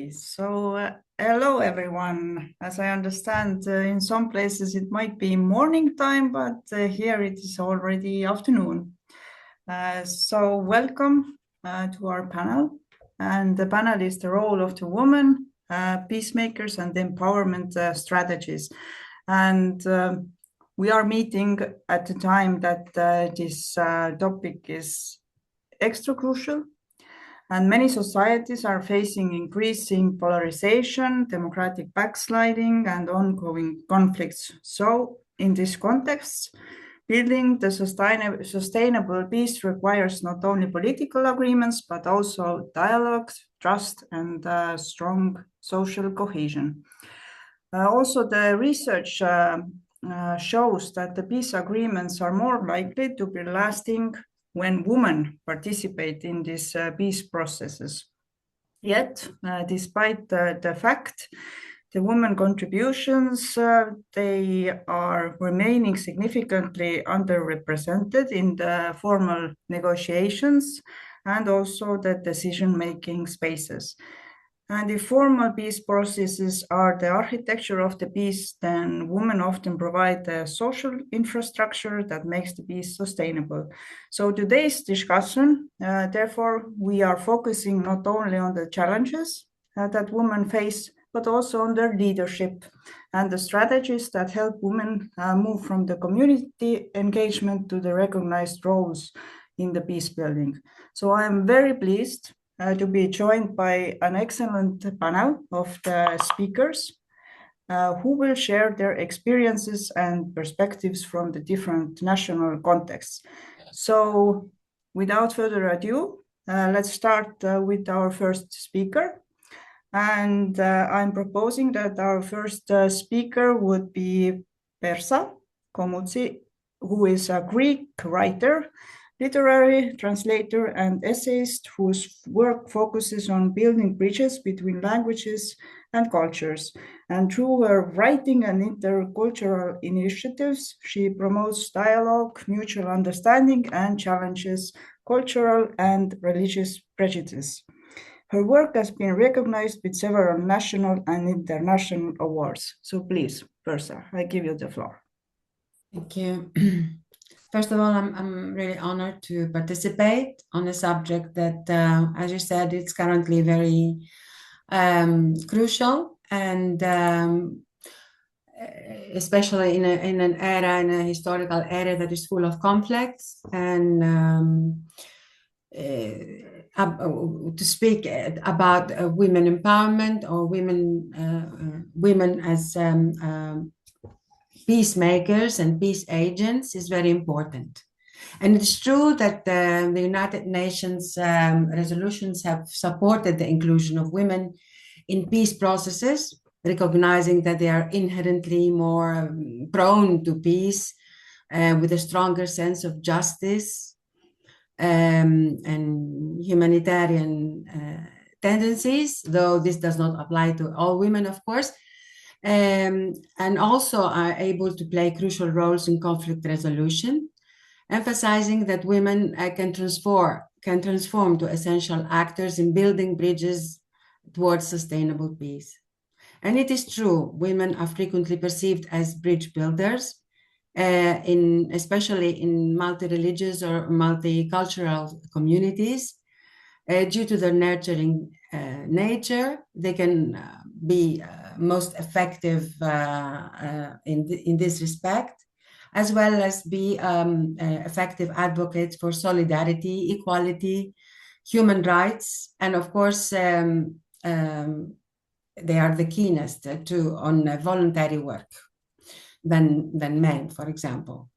Okay, hello everyone. As I understand, in some places it might be morning time, but here it is already afternoon. Welcome to our panel. And the panel is the role of the woman, peacemakers, and empowerment strategies. And we are meeting at the time that this topic is extra crucial. And many societies are facing increasing polarization, democratic backsliding, and ongoing conflicts. So, in this context, building the sustainable peace requires not only political agreements, but also dialogue, trust, and strong social cohesion. Also, the research shows that the peace agreements are more likely to be lasting when women participate in these peace processes. Yet, despite the fact, the women contributions, they are remaining significantly underrepresented in the formal negotiations and also the decision-making spaces. And if formal peace processes are the architecture of the peace, then women often provide the social infrastructure that makes the peace sustainable. So today's discussion, therefore, we are focusing not only on the challenges that women face, but also on their leadership and the strategies that help women move from the community engagement to the recognized roles in the peace building. So I am very pleased to be joined by an excellent panel of the speakers who will share their experiences and perspectives from the different national contexts. So without further ado, let's start with our first speaker. And I'm proposing that our first speaker would be Persa Komutsi, who is a Greek writer, literary translator, and essayist whose work focuses on building bridges between languages and cultures. And through her writing and intercultural initiatives, she promotes dialogue, mutual understanding, and challenges cultural and religious prejudice. Her work has been recognized with several national and international awards. So please, Persa, I give you the floor. Thank you. First of all, I'm really honored to participate on a subject that, as you said, it's currently very crucial, and especially in a historical era that is full of conflicts. And to speak about women empowerment or women as peacemakers and peace agents is very important. And it's true that the United Nations resolutions have supported the inclusion of women in peace processes, recognizing that they are inherently more prone to peace with a stronger sense of justice and humanitarian tendencies, though this does not apply to all women, of course. And also are able to play crucial roles in conflict resolution, emphasizing that women can transform to essential actors in building bridges towards sustainable peace. And it is true, women are frequently perceived as bridge builders, especially in multi-religious or multicultural communities. Due to their nurturing nature, they can be most effective in this respect, as well as be effective advocates for solidarity, equality, human rights, and of course, they are the keenest on voluntary work than men, for example.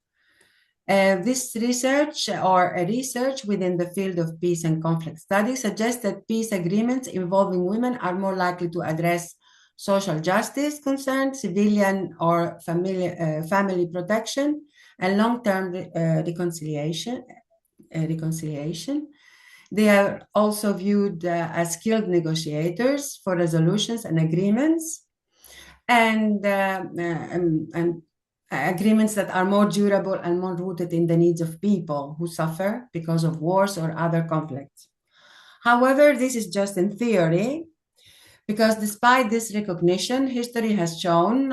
This research or a research within the field of peace and conflict studies suggests that peace agreements involving women are more likely to address social justice concerns, civilian or family protection, and long-term reconciliation. They are also viewed as skilled negotiators for resolutions and agreements, and agreements that are more durable and more rooted in the needs of people who suffer because of wars or other conflicts. However, this is just in theory, Because despite this recognition, history has shown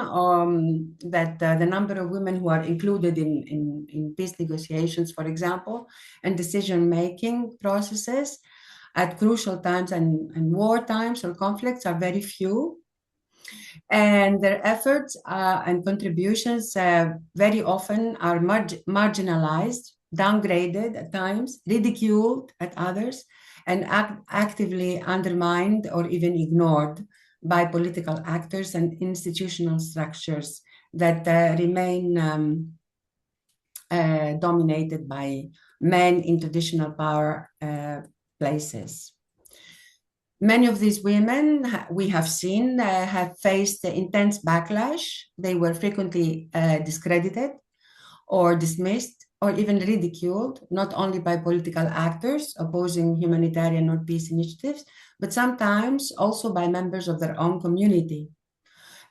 that the number of women who are included in peace negotiations, for example, and decision-making processes at crucial times and war times or conflicts are very few. And their efforts and contributions very often are marginalized, downgraded at times, ridiculed at others, and actively undermined or even ignored by political actors and institutional structures that remain dominated by men in traditional power places. Many of these women we have seen have faced intense backlash. They were frequently discredited or dismissed or even ridiculed, not only by political actors opposing humanitarian or peace initiatives, but sometimes also by members of their own community.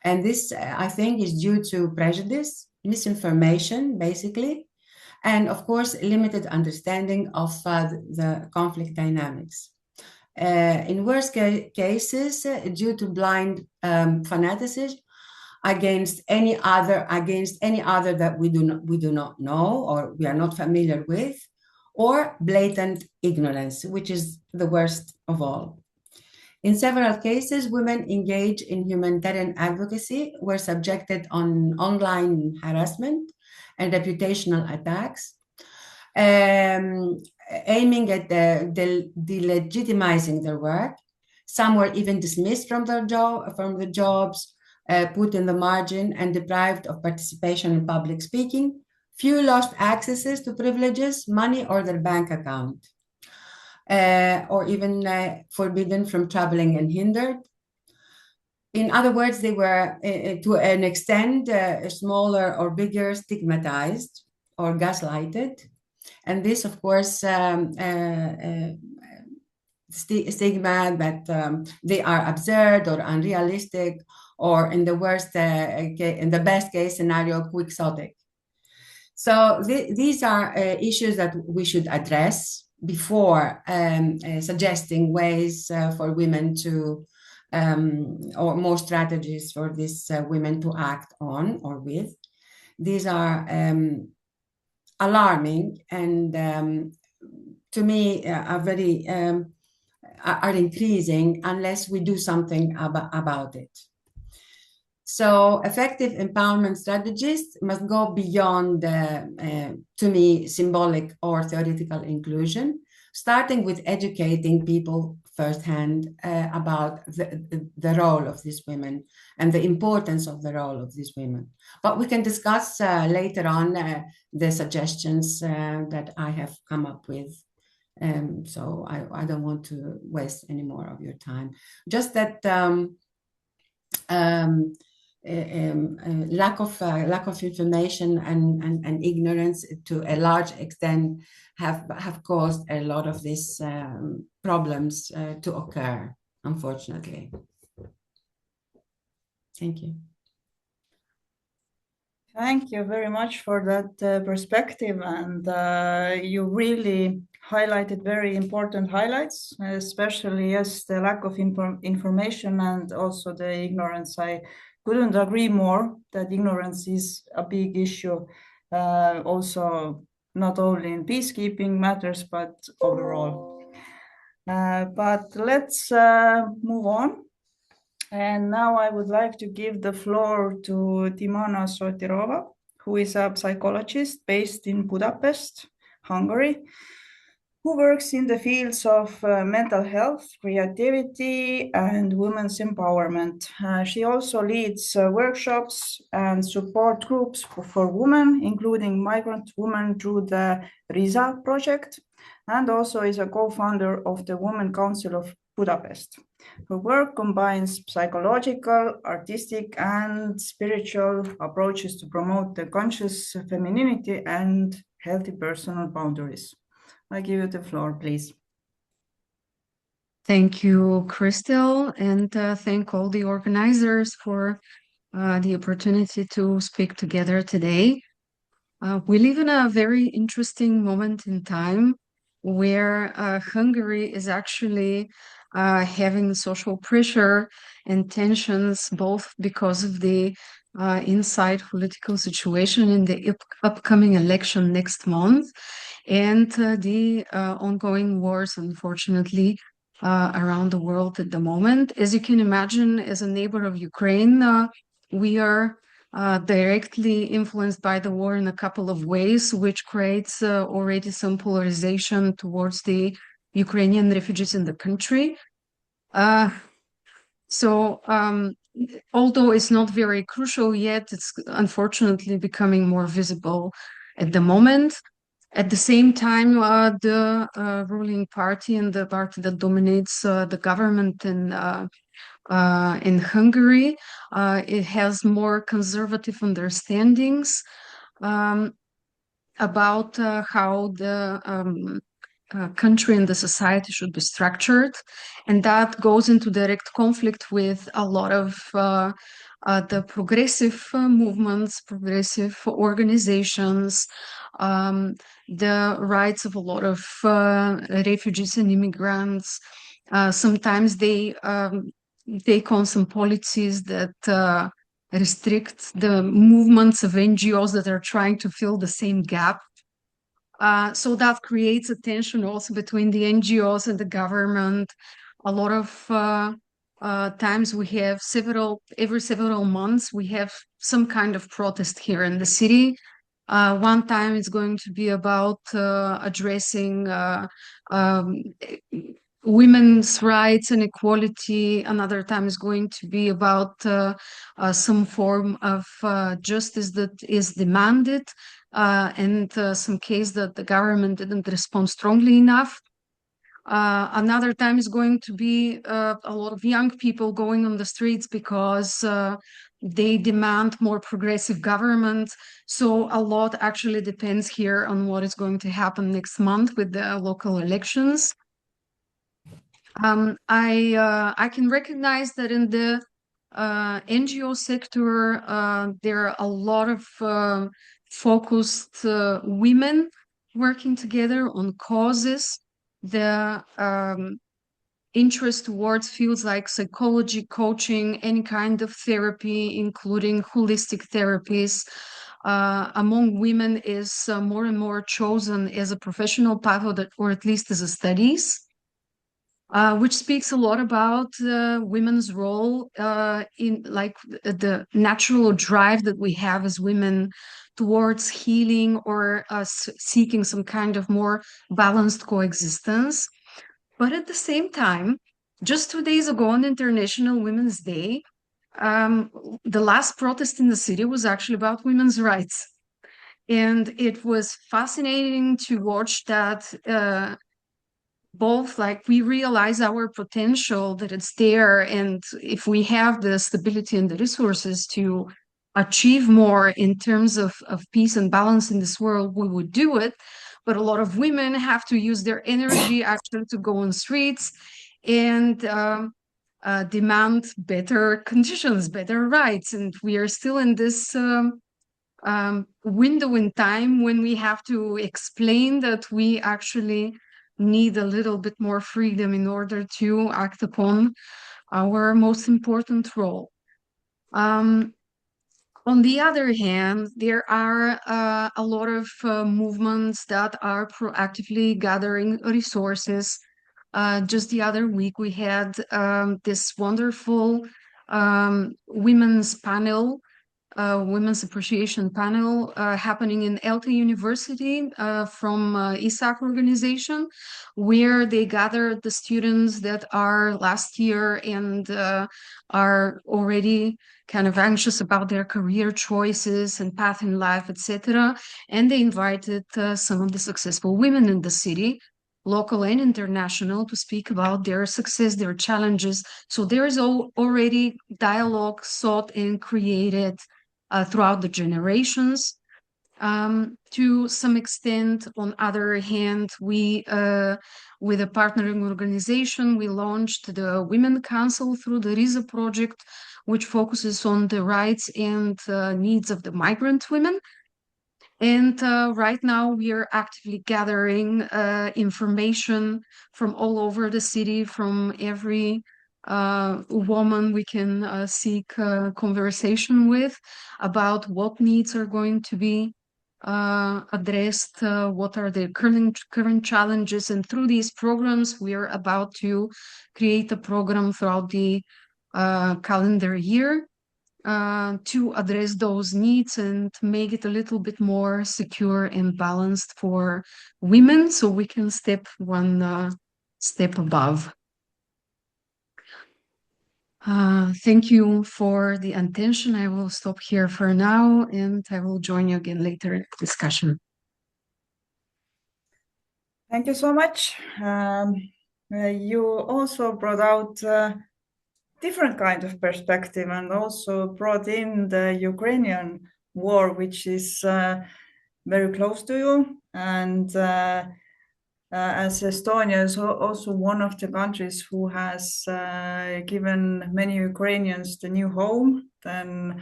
And this, I think, is due to prejudice, misinformation, basically, and of course, limited understanding of the conflict dynamics. In worst cases, due to blind fanaticism against any other that we do not know or we are not familiar with, or blatant ignorance, which is the worst of all. In several cases, women engaged in humanitarian advocacy were subjected on online harassment and reputational attacks, aiming at delegitimizing their work. Some were even dismissed from the jobs, put in the margin, and deprived of participation in public speaking. Few lost accesses to privileges, money, or their bank account, or even forbidden from traveling and hindered. In other words, they were, to an extent, smaller or bigger, stigmatized or gaslighted. And this, of course, stigma that they are absurd or unrealistic, or in the best case scenario, quixotic. So these are issues that we should address before suggesting ways for women to, or more strategies for these women to act on or with. These are alarming and to me are very are increasing unless we do something about it. So effective empowerment strategies must go beyond to me symbolic or theoretical inclusion, starting with educating people firsthand about the role of these women and the importance of the role of these women. But we can discuss later on the suggestions that I have come up with. So I don't want to waste any more of your time. Just that lack of information and ignorance to a large extent have caused a lot of these problems to occur, unfortunately. Thank you. Thank you very much for that perspective, and you really highlighted very important highlights, especially yes, the lack of information and also the ignorance. I couldn't agree more that ignorance is a big issue, also not only in peacekeeping matters, but overall. But let's move on. And now I would like to give the floor to Timana Sotirova, who is a psychologist based in Budapest, Hungary, who works in the fields of mental health, creativity, and women's empowerment. She also leads workshops and support groups for women, including migrant women through the RISA project, and also is a co-founder of the Women Council of Budapest. Her work combines psychological, artistic, and spiritual approaches to promote the conscious femininity and healthy personal boundaries. I give you the floor, please. Thank you, Crystal, and thank all the organizers for the opportunity to speak together today. We live in a very interesting moment in time where Hungary is actually having social pressure and tensions, both because of the inside political situation in the upcoming election next month, and the ongoing wars, unfortunately, around the world at the moment. As you can imagine, as a neighbor of Ukraine, we are directly influenced by the war in a couple of ways, which creates already some polarization towards the Ukrainian refugees in the country. So although it's not very crucial yet, it's unfortunately becoming more visible at the moment. At the same time, the ruling party and the party that dominates the government in Hungary, it has more conservative understandings about how the country and the society should be structured, and that goes into direct conflict with a lot of the progressive movements, progressive organizations, the rights of a lot of refugees and immigrants. Sometimes they take on some policies that restrict the movements of NGOs that are trying to fill the same gap. So that creates a tension also between the NGOs and the government. A lot of times we have every several months, we have some kind of protest here in the city. One time it's going to be about addressing women's rights and equality. Another time is going to be about some form of justice that is demanded, and some case that the government didn't respond strongly enough. Another time is going to be a lot of young people going on the streets because they demand more progressive government. So a lot actually depends here on what is going to happen next month with the local elections. I can recognize that in the NGO sector, there are a lot of focused women working together on causes. The interest towards fields like psychology, coaching, any kind of therapy, including holistic therapies, among women is more and more chosen as a professional path, or at least as a studies. Which speaks a lot about women's role in like the natural drive that we have as women towards healing or seeking some kind of more balanced coexistence. But at the same time, just 2 days ago on International Women's Day, the last protest in the city was actually about women's rights. And it was fascinating to watch that both like we realize our potential, that it's there, and if we have the stability and the resources to achieve more in terms of peace and balance in this world, we would do it. But a lot of women have to use their energy actually to go on streets and demand better conditions, better rights. And we are still in this window in time when we have to explain that we actually need a little bit more freedom in order to act upon our most important role. On the other hand, there are a lot of movements that are proactively gathering resources. Just the other week, we had this wonderful women's panel, Women's Appreciation Panel happening in ELTE University from ISAC organization, where they gathered the students that are last year and are already kind of anxious about their career choices and path in life, etc. And they invited some of the successful women in the city, local and international, to speak about their success, their challenges. So there is already dialogue sought and created throughout the generations. To some extent, on other hand, we, with a partnering organization, we launched the Women Council through the RISA project, which focuses on the rights and needs of the migrant women. And right now we are actively gathering information from all over the city, from every woman we can seek conversation with about what needs are going to be addressed, what are the current challenges. And through these programs, we are about to create a program throughout the calendar year to address those needs and make it a little bit more secure and balanced for women, so we can step one step above. Thank you for the attention. I will stop here for now, and I will join you again later in the discussion. Thank you so much. You also brought out different kind of perspective and also brought in the Ukrainian war, which is very close to you. And as Estonia is also one of the countries who has given many Ukrainians the new home, then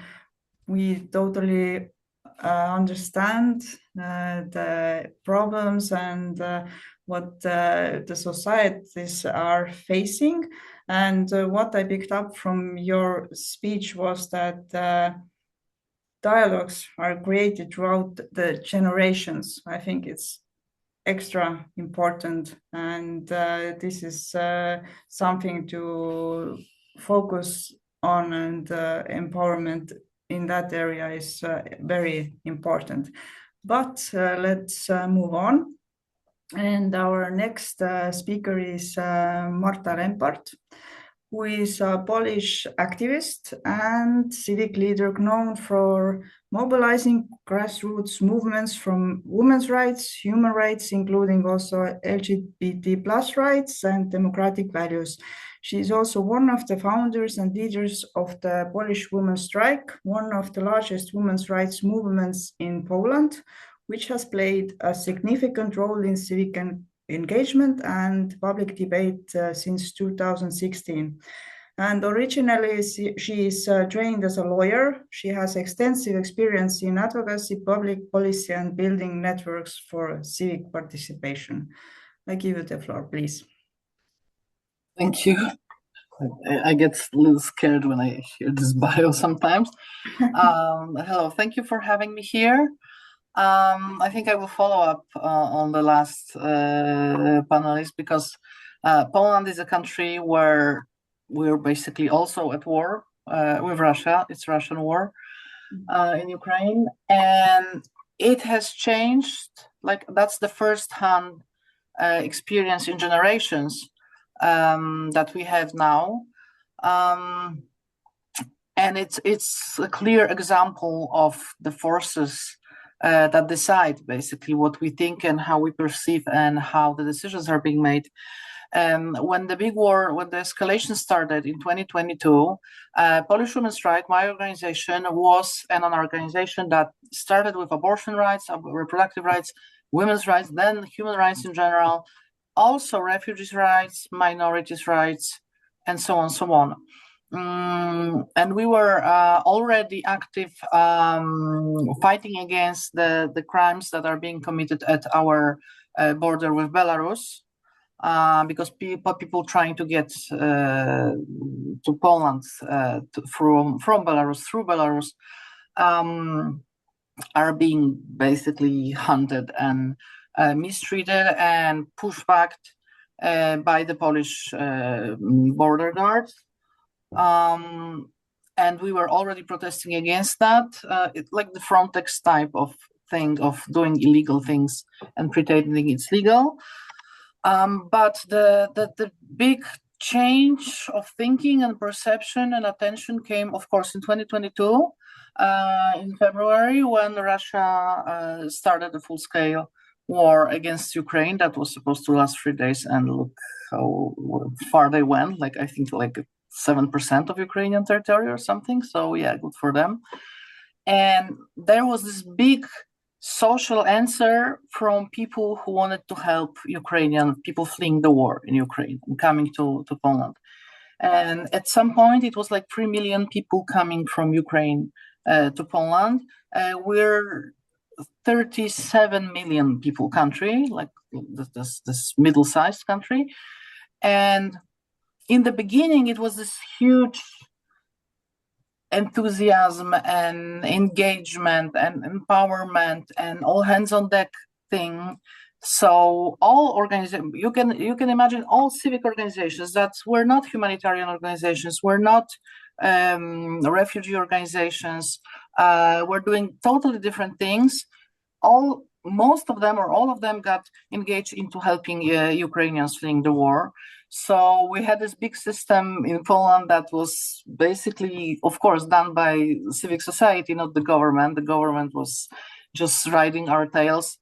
we totally understand the problems and what the societies are facing. And what I picked up from your speech was that dialogues are created throughout the generations. I think it's extra important, and this is something to focus on, and empowerment in that area is very important. But let's move on. And our next speaker is Marta Lempart, who is a Polish activist and civic leader known for mobilizing grassroots movements from women's rights, human rights, including also LGBT plus rights and democratic values. She is also one of the founders and leaders of the Polish Women's Strike, one of the largest women's rights movements in Poland, which has played a significant role in civic engagement and public debate since 2016. And originally, she is trained as a lawyer. She has extensive experience in advocacy, public policy, and building networks for civic participation. I give you the floor, please. Thank you. I get a little scared when I hear this bio sometimes. Hello, thank you for having me here. I think I will follow up on the last panelist, because Poland is a country where we're basically also at war with Russia. It's Russian war in Ukraine, and it has changed. Like, that's the first-hand experience in generations that we have now. And it's a clear example of the forces that decide basically what we think and how we perceive and how the decisions are being made. When the big war, when the escalation started in 2022, Polish Women's Strike, my organization, was an organization that started with abortion rights, reproductive rights, women's rights, then human rights in general, also refugees' rights, minorities' rights, and so on, so on. And we were already active fighting against the crimes that are being committed at our border with Belarus, because people trying to get to Poland from Belarus, through Belarus, are being basically hunted and mistreated and pushed back by the Polish border guards. And we were already protesting against that. It's like the Frontex type of thing, of doing illegal things and pretending it's legal. But the big change of thinking and perception and attention came, of course, in 2022, in February, when Russia started a full-scale war against Ukraine that was supposed to last 3 days, and look how far they went. Like, I think like 7% of Ukrainian territory or something. So yeah, good for them. And there was this big social answer from people who wanted to help Ukrainian people fleeing the war in Ukraine and coming to Poland. And at some point, it was like 3 million people coming from Ukraine to Poland. We're 37 million people country, like this middle-sized country. And in the beginning, it was this huge enthusiasm and engagement and empowerment and all hands on deck thing. So all organizations, you can imagine all civic organizations that were not humanitarian organizations, were not refugee organizations, were doing totally different things. Most of them or all of them got engaged into helping Ukrainians fleeing the war. So we had this big system in Poland that was basically, of course, done by civic society, not the government. The government was just riding our tails.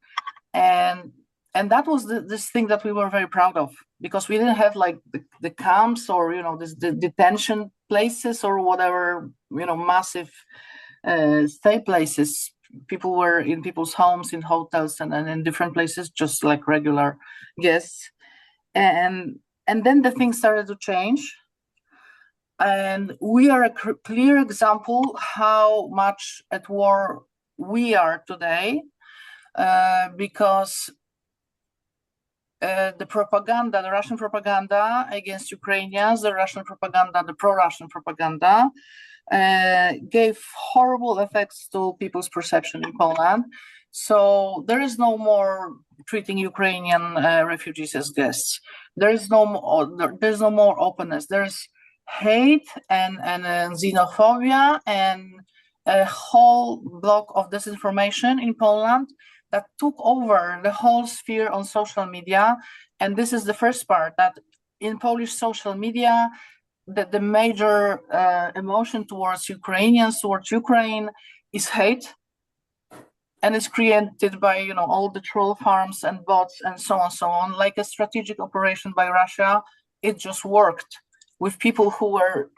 And that was this thing that we were very proud of, because we didn't have like the camps or, the detention places or whatever, massive stay places. People were in people's homes, in hotels, and in different places, just like regular guests. And then the things started to change. And we are a clear example how much at war we are today, because the propaganda, the Russian propaganda against Ukrainians, the Russian propaganda, the pro-Russian propaganda, gave horrible effects to people's perception in Poland. So there is no more treating Ukrainian refugees as guests. There's no more openness. There's hate and xenophobia and a whole block of disinformation in Poland that took over the whole sphere on social media. And this is the first part, that in Polish social media, the major emotion towards Ukrainians, towards Ukraine, is hate. And it's created by, all the troll farms and bots and so on, like a strategic operation by Russia. It just worked with people who were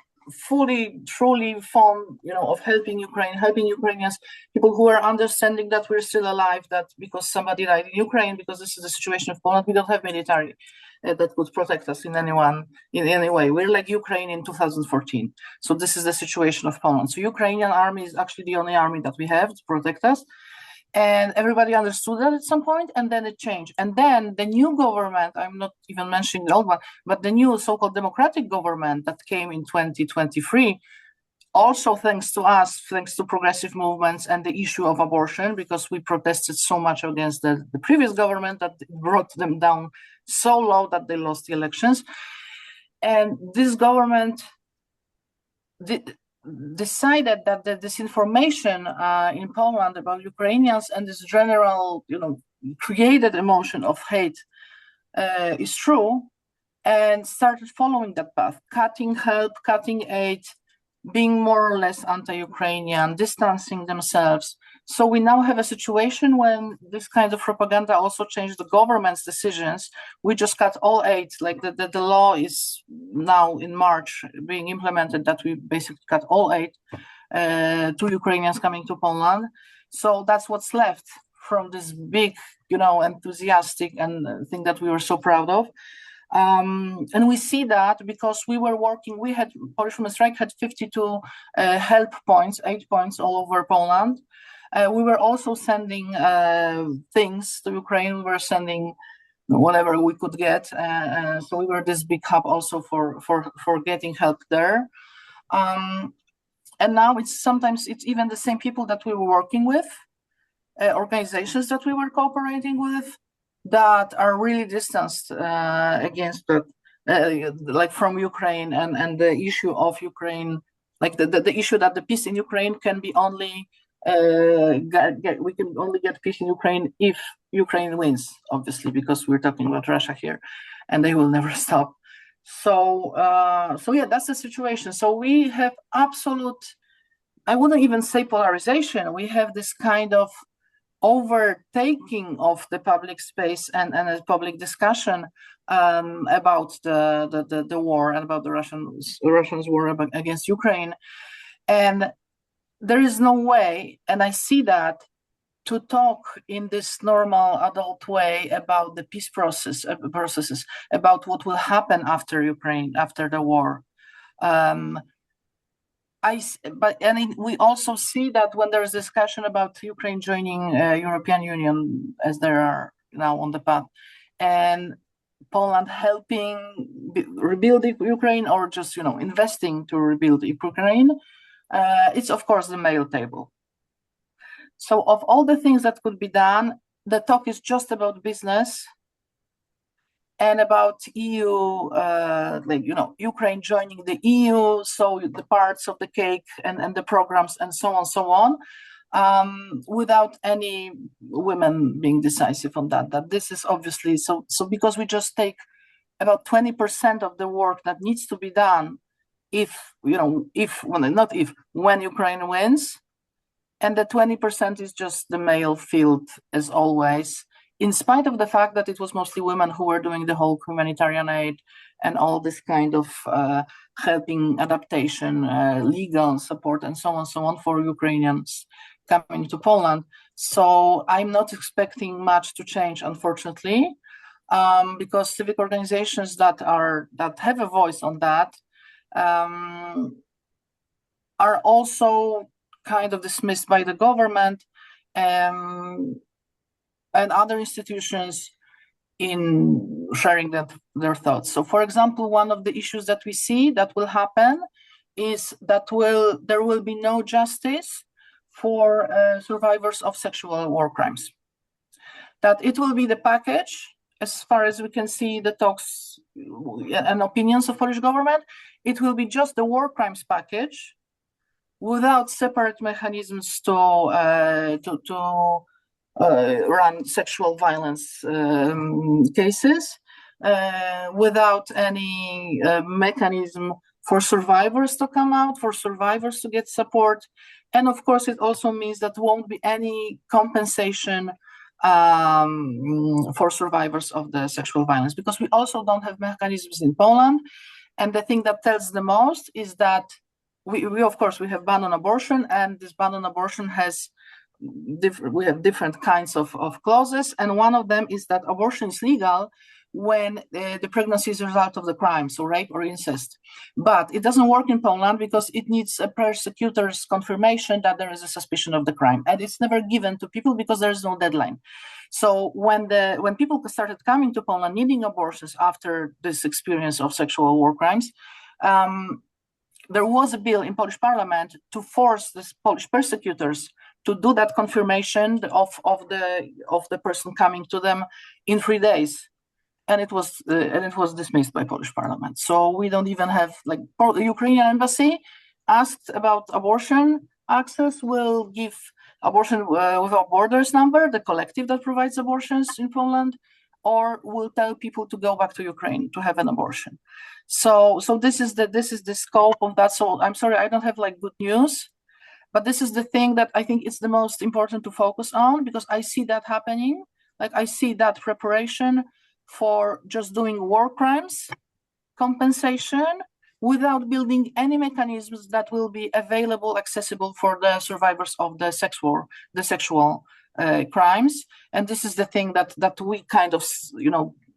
truly fond, of helping Ukraine, helping Ukrainians, people who are understanding that we're still alive, that because somebody died in Ukraine, because this is the situation of Poland, we don't have military that would protect us in any way. We're like Ukraine in 2014. So this is the situation of Poland. So Ukrainian army is actually the only army that we have to protect us. And everybody understood that at some point, and then it changed. And then the new government, I'm not even mentioning the old one, but the new so-called democratic government that came in 2023, also thanks to us, thanks to progressive movements and the issue of abortion, because we protested so much against the previous government that brought them down so low that they lost the elections. And this government decided that the disinformation in Poland about Ukrainians and this general, created emotion of hate is true, and started following that path, cutting help, cutting aid, being more or less anti-Ukrainian, distancing themselves. So we now have a situation when this kind of propaganda also changed the government's decisions. We just cut all aid, like the law is now in March being implemented that we basically cut all aid to Ukrainians coming to Poland. So that's what's left from this big, enthusiastic and thing that we were so proud of. And we see that because Polish Women's Strike had 52 help points, 8 points all over Poland. We were also sending things to Ukraine. We were sending whatever we could get. So we were this big hub also for getting help there. And now sometimes it's even the same people that we were working with, organizations that we were cooperating with, that are really distanced against like from Ukraine and the issue of Ukraine, like the issue that the peace in Ukraine can be only we can only get peace in Ukraine if Ukraine wins, obviously, because we're talking about Russia here, and they will never stop. So yeah, that's the situation. So we have absolute, I wouldn't even say polarization. We have this kind of overtaking of the public space and a public discussion about the war and about the Russians' war against Ukraine. And there is no way, and I see that, to talk in this normal adult way about the peace processes, about what will happen after Ukraine, after the war. we also see that when there is discussion about Ukraine joining European Union, as there are now on the path, and Poland helping rebuild Ukraine, or just investing to rebuild Ukraine, it's of course the male table. So of all the things that could be done, the talk is just about business and about EU, Ukraine joining the EU, so the parts of the cake and the programs and so on, without any women being decisive on that. That this is obviously so because we just take about 20% of the work that needs to be done when Ukraine wins, and the 20% is just the male field as always, in spite of the fact that it was mostly women who were doing the whole humanitarian aid and all this kind of helping adaptation, legal support, and so on for Ukrainians coming to Poland. So I'm not expecting much to change, unfortunately, because civic organizations that have a voice on that are also kind of dismissed by the government and other institutions in sharing their thoughts. So, for example, one of the issues that we see that will happen is that there will be no justice for survivors of sexual war crimes. That it will be the package, as far as we can see the talks and opinions of Polish government, it will be just the war crimes package without separate mechanisms to run sexual violence cases, without any mechanism for survivors to come out, for survivors to get support. And of course, it also means that won't be any compensation for survivors of the sexual violence, because we also don't have mechanisms in Poland. And the thing that tells the most is that we of course, we have ban on abortion, and this ban on abortion has we have different kinds of clauses, and one of them is that abortion is legal when the pregnancy is a result of the crime, so rape or incest. But it doesn't work in Poland because it needs a prosecutor's confirmation that there is a suspicion of the crime, and it's never given to people because there is no deadline. So when people started coming to Poland needing abortions after this experience of sexual war crimes, there was a bill in Polish parliament to force the Polish prosecutors to do that confirmation of the person coming to them in 3 days, and it was dismissed by Polish parliament. So we don't even have, like, the Ukrainian embassy asked about abortion access, will give abortion without borders number, the collective that provides abortions in Poland, or will tell people to go back to Ukraine to have an abortion. So this is the scope of that. So I'm sorry, I don't have like good news, but this is the thing that I think it's the most important to focus on, because I see that happening. Like, I see that preparation for just doing war crimes compensation without building any mechanisms that will be available, accessible for the survivors of the sexual crimes. And this is the thing that we kind of,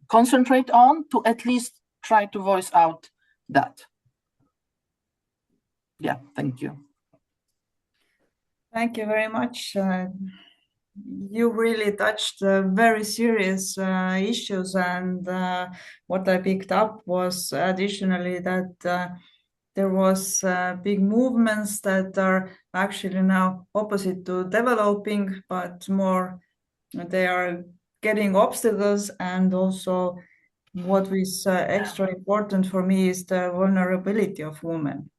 concentrate on, to at least try to voice out that. Yeah, thank you. Thank you very much. You really touched very serious issues, and what I picked up was additionally that there was big movements that are actually now opposite to developing, but more they are getting obstacles. And also what is extra important for me is the vulnerability of women.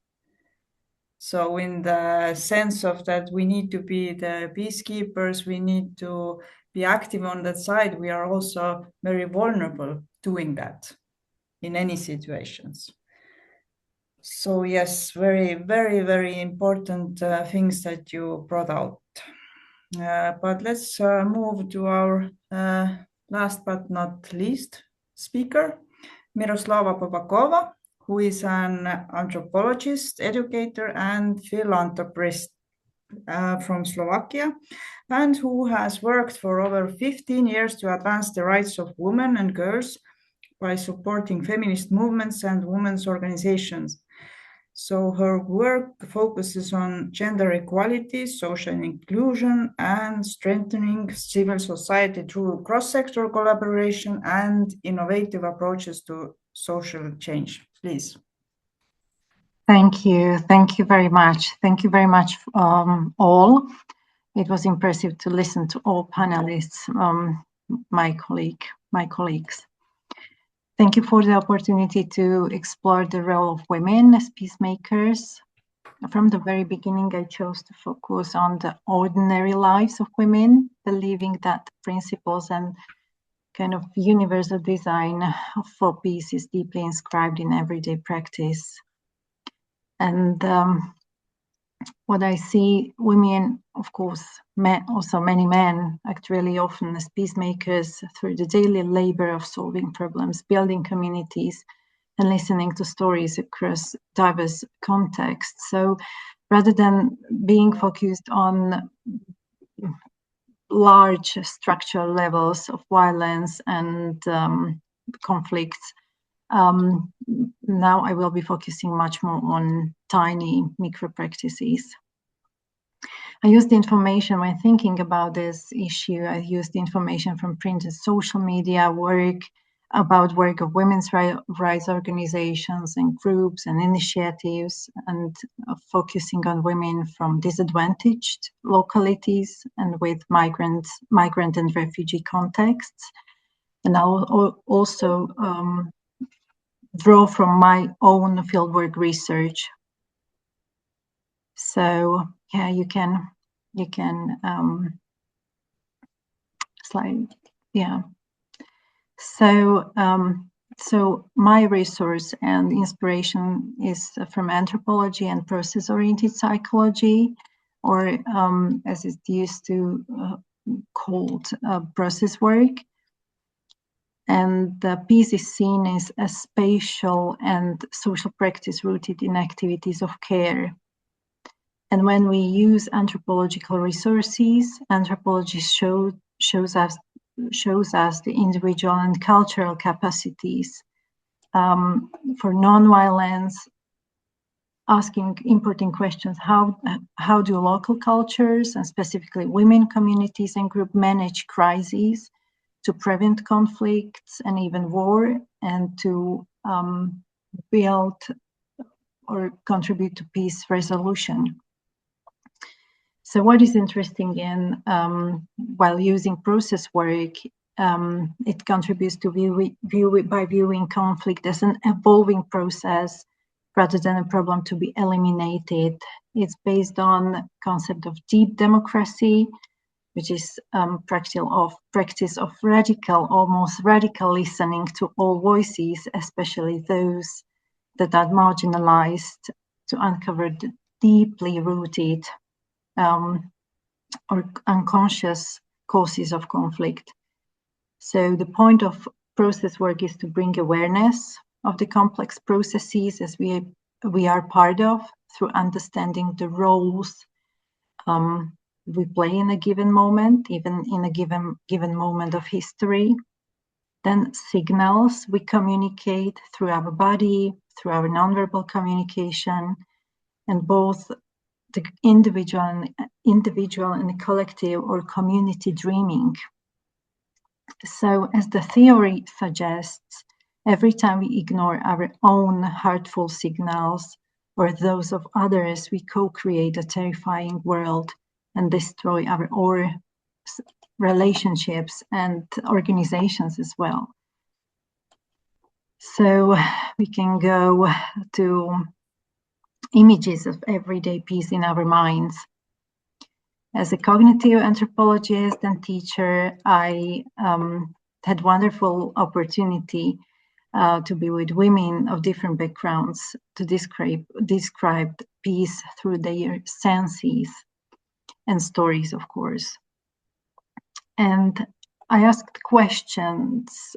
So in the sense of that we need to be the peacekeepers, we need to be active on that side, we are also very vulnerable doing that in any situations. So yes, very, very, very important things that you brought out. But let's move to our last but not least speaker, Miroslava Popakova, who is an anthropologist, educator, and philanthropist from Slovakia, and who has worked for over 15 years to advance the rights of women and girls by supporting feminist movements and women's organizations. So her work focuses on gender equality, social inclusion, and strengthening civil society through cross-sector collaboration and innovative approaches to social change. Please. Thank you. Thank you very much. Thank you very much, all. It was impressive to listen to all panelists, my colleagues. Thank you for the opportunity to explore the role of women as peacemakers. From the very beginning, I chose to focus on the ordinary lives of women, believing that principles and kind of universal design for peace is deeply inscribed in everyday practice. And what I see, women, of course, also many men act really often as peacemakers through the daily labor of solving problems, building communities, and listening to stories across diverse contexts. So rather than being focused on large structural levels of violence and conflicts, now I will be focusing much more on tiny micro practices. I used the information when thinking about this issue. I used the information from print and social media, work of women's rights organizations and groups and initiatives, and focusing on women from disadvantaged localities and with migrant and refugee contexts. And I'll also draw from my own fieldwork research. So yeah, you can slide, yeah. So so my resource and inspiration is from anthropology and process-oriented psychology, or as it's used to called process work. And peace is seen as a spatial and social practice rooted in activities of care. And when we use anthropological resources, anthropology shows us the individual and cultural capacities for nonviolence, asking important questions. How do local cultures, and specifically women communities and groups, manage crises to prevent conflicts and even war, and to build or contribute to peace resolution? So what is interesting in while using process work, it contributes to viewing conflict as an evolving process rather than a problem to be eliminated. It's based on concept of deep democracy, which is practice of almost radical listening to all voices, especially those that are marginalized, to uncover the deeply rooted or unconscious causes of conflict. So the point of process work is to bring awareness of the complex processes as we are part of, through understanding the roles we play in a given moment, even in a given moment of history. Then signals we communicate through our body, through our nonverbal communication, and both the individual and the collective or community dreaming. So as the theory suggests, every time we ignore our own hurtful signals or those of others, we co-create a terrifying world and destroy our relationships and organizations as well. So we can go to images of everyday peace in our minds. As a cognitive anthropologist and teacher, I had wonderful opportunity to be with women of different backgrounds to describe peace through their senses and stories, of course. And I asked questions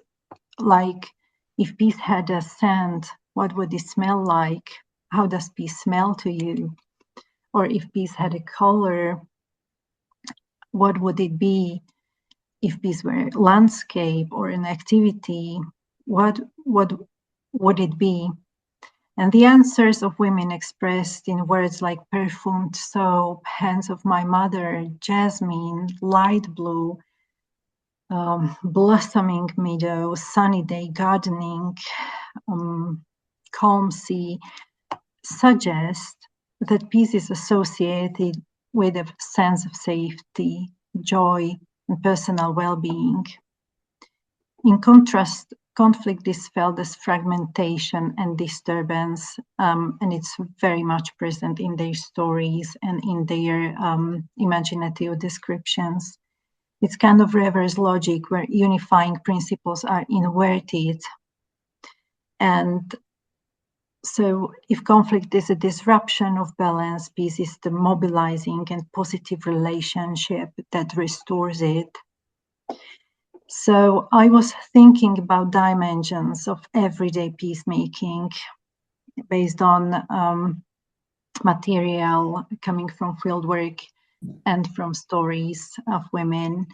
like, if peace had a scent, what would it smell like? How does peace smell to you? Or if peace had a color, what would it be? If peace were a landscape or an activity, what would it be? And the answers of women expressed in words like perfumed soap, hands of my mother, jasmine, light blue, blossoming meadow, sunny day, gardening, calm sea, suggest that peace is associated with a sense of safety, joy, and personal well-being. In contrast, conflict is felt as fragmentation and disturbance, and it's very much present in their stories and in their imaginative descriptions. It's kind of reverse logic where unifying principles are inverted. And so if conflict is a disruption of balance, peace is the mobilizing and positive relationship that restores it. So I was thinking about dimensions of everyday peacemaking based on material coming from fieldwork and from stories of women.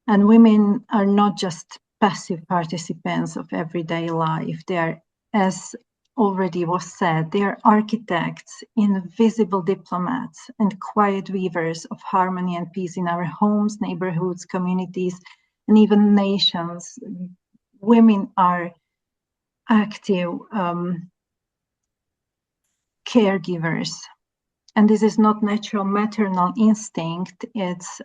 And women are not just passive participants of everyday life. They are, as already was said, they are architects, invisible diplomats, and quiet weavers of harmony and peace in our homes, neighborhoods, communities, and even nations. Women are active caregivers. And this is not natural maternal instinct. It's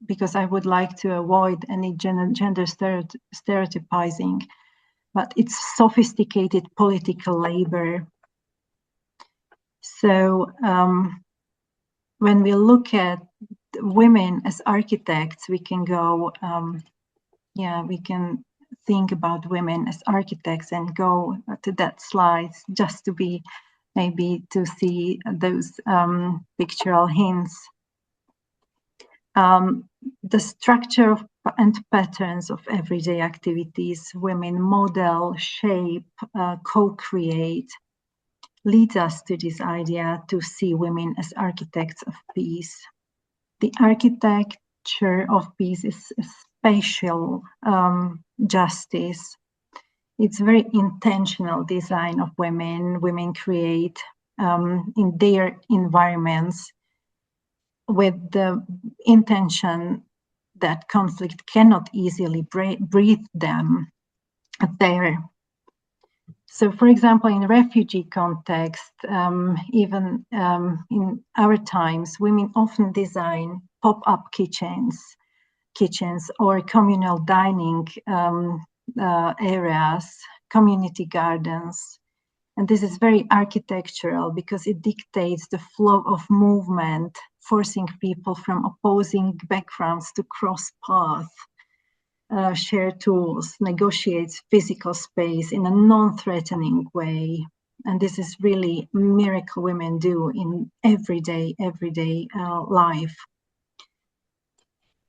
because I would like to avoid any gender stereotypizing, but it's sophisticated political labor. So when we look at women as architects, we can go, we can think about women as architects and go to that slide just to be, maybe to see those pictorial hints. The structure and patterns of everyday activities women model, shape, co-create, lead us to this idea to see women as architects of peace. The architecture of peace is a spatial justice. It's very intentional design of women. Women create in their environments with the intention that conflict cannot easily breathe them there. So, for example, in refugee context, even in our times, women often design pop-up kitchens or communal dining areas, community gardens. And this is very architectural because it dictates the flow of movement, forcing people from opposing backgrounds to cross paths, share tools, negotiates physical space in a non-threatening way. And this is really a miracle women do in everyday life.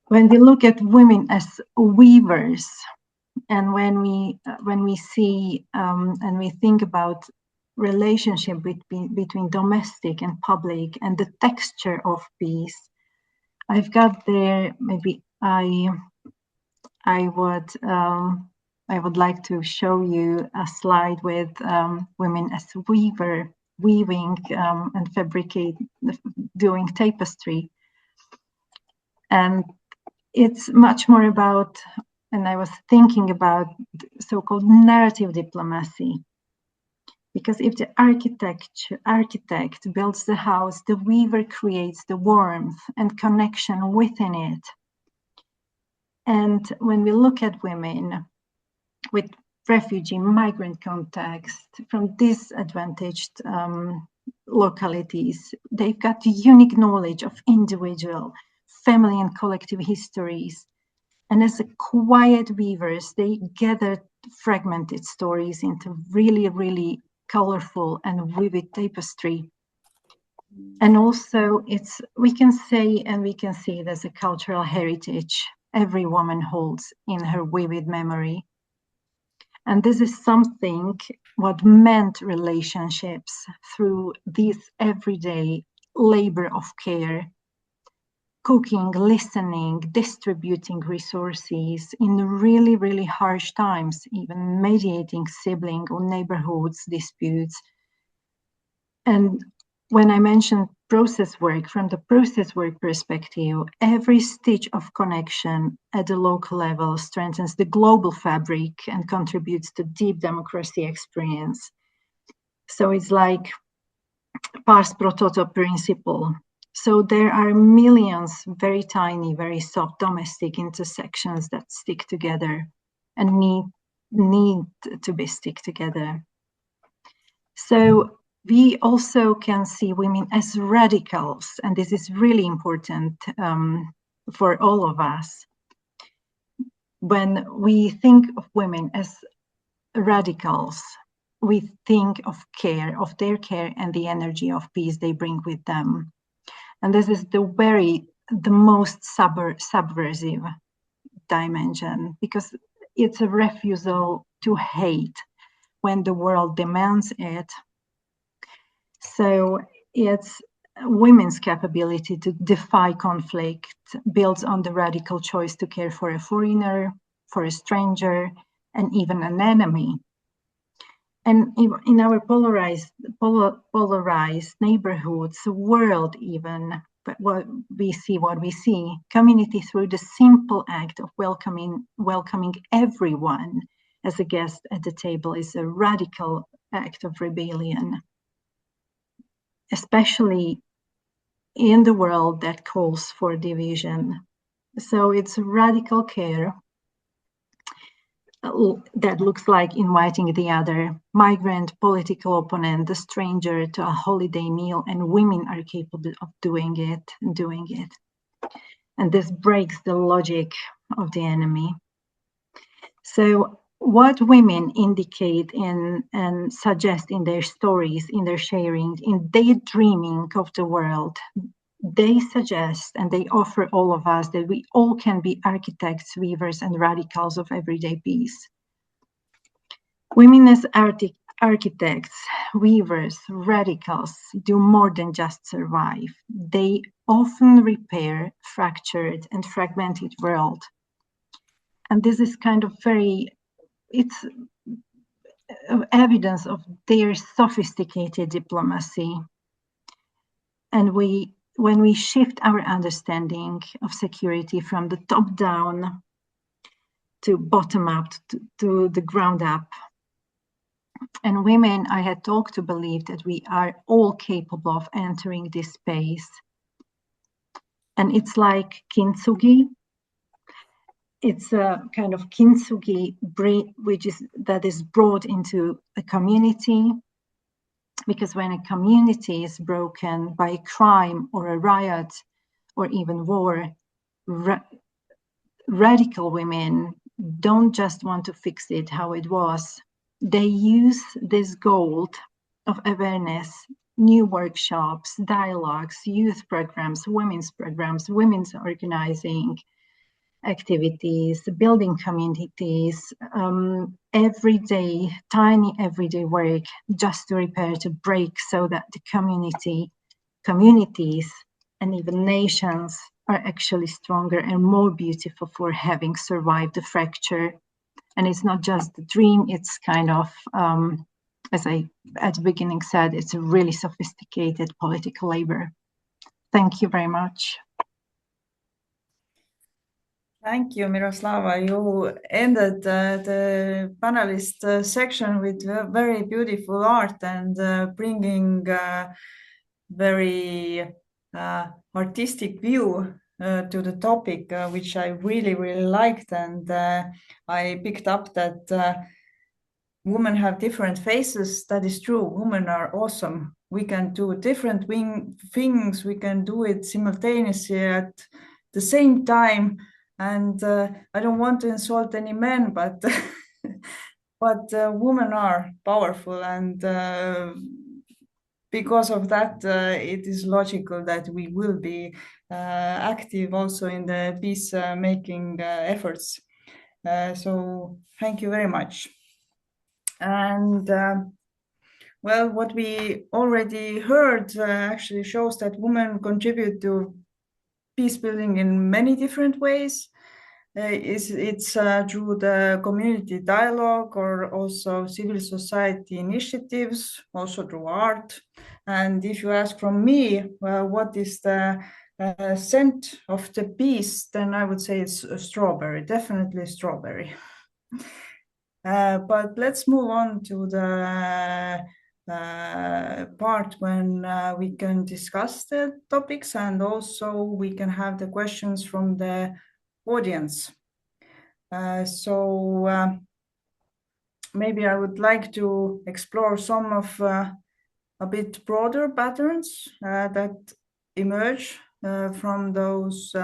When we look at women as weavers, and when we see and we think about relationship between domestic and public and the texture of peace, I've got there, maybe I would like to show you a slide with women as weaving and doing tapestry. And it's much more about, and I was thinking about so-called narrative diplomacy. Because if the architect builds the house, the weaver creates the warmth and connection within it. And when we look at women with refugee migrant context from disadvantaged localities, they've got unique knowledge of individual, family, and collective histories. And as a quiet weavers, they gather fragmented stories into really, really colorful and vivid tapestry. And also we can say, and we can see it as a cultural heritage every woman holds in her vivid memory. And this is something what meant relationships through this everyday labor of care, cooking, listening, distributing resources in really, really harsh times, even mediating sibling or neighborhoods disputes, And when I mentioned process work, from the process work perspective, every stitch of connection at the local level strengthens the global fabric and contributes to deep democracy experience. So it's like pars pro toto principle. So there are millions very tiny, very soft domestic intersections that stick together and need to be stick together. So we also can see women as radicals, and this is really important for all of us. When we think of women as radicals, we think of care, of their care and the energy of peace they bring with them. And this is the most subversive dimension, because it's a refusal to hate when the world demands it. So it's women's capability to defy conflict builds on the radical choice to care for a foreigner, for a stranger, and even an enemy. And in our polarized neighborhoods, world even, but what we see, community through the simple act of welcoming everyone as a guest at the table is a radical act of rebellion, especially in the world that calls for division. So it's radical care that looks like inviting the other migrant, political opponent, the stranger to a holiday meal, and women are capable of doing it. And this breaks the logic of the enemy. So what women indicate and suggest in their stories, in their sharing, in their dreaming of the world, they suggest and they offer all of us that we all can be architects, weavers, and radicals of everyday peace. Women as architects, weavers, radicals do more than just survive. They often repair fractured and fragmented world. And this is kind of it's evidence of their sophisticated diplomacy. And when we shift our understanding of security from the top down to bottom up, to the ground up, and women, I had talked to believe that we are all capable of entering this space. And it's like kintsugi. It's a kind of kintsugi that is brought into a community. Because when a community is broken by crime or a riot or even war, radical women don't just want to fix it how it was. They use this gold of awareness, new workshops, dialogues, youth programs, women's organizing activities, building communities, tiny everyday work just to repair, to break, so that the communities and even nations are actually stronger and more beautiful for having survived the fracture. And it's not just the dream, it's kind of, as I at the beginning said, it's a really sophisticated political labor. Thank you very much. Thank you, Miroslava. You ended the panelist section with very beautiful art and bringing very artistic view to the topic, which I really, really liked. And I picked up that women have different faces. That is true. Women are awesome. We can do different things. We can do it simultaneously at the same time. And I don't want to insult any men, but women are powerful, and because of that, it is logical that we will be active also in the peace-making efforts. So thank you very much. And well, what we already heard actually shows that women contribute to peace building in many different ways. it's through the community dialogue or also civil society initiatives, also through art. And if you ask from me, what is the scent of the peace, then I would say it's a strawberry, definitely strawberry. But let's move on to the part when we can discuss the topics, and also we can have the questions from the audience. So maybe I would like to explore some of a bit broader patterns that emerge from those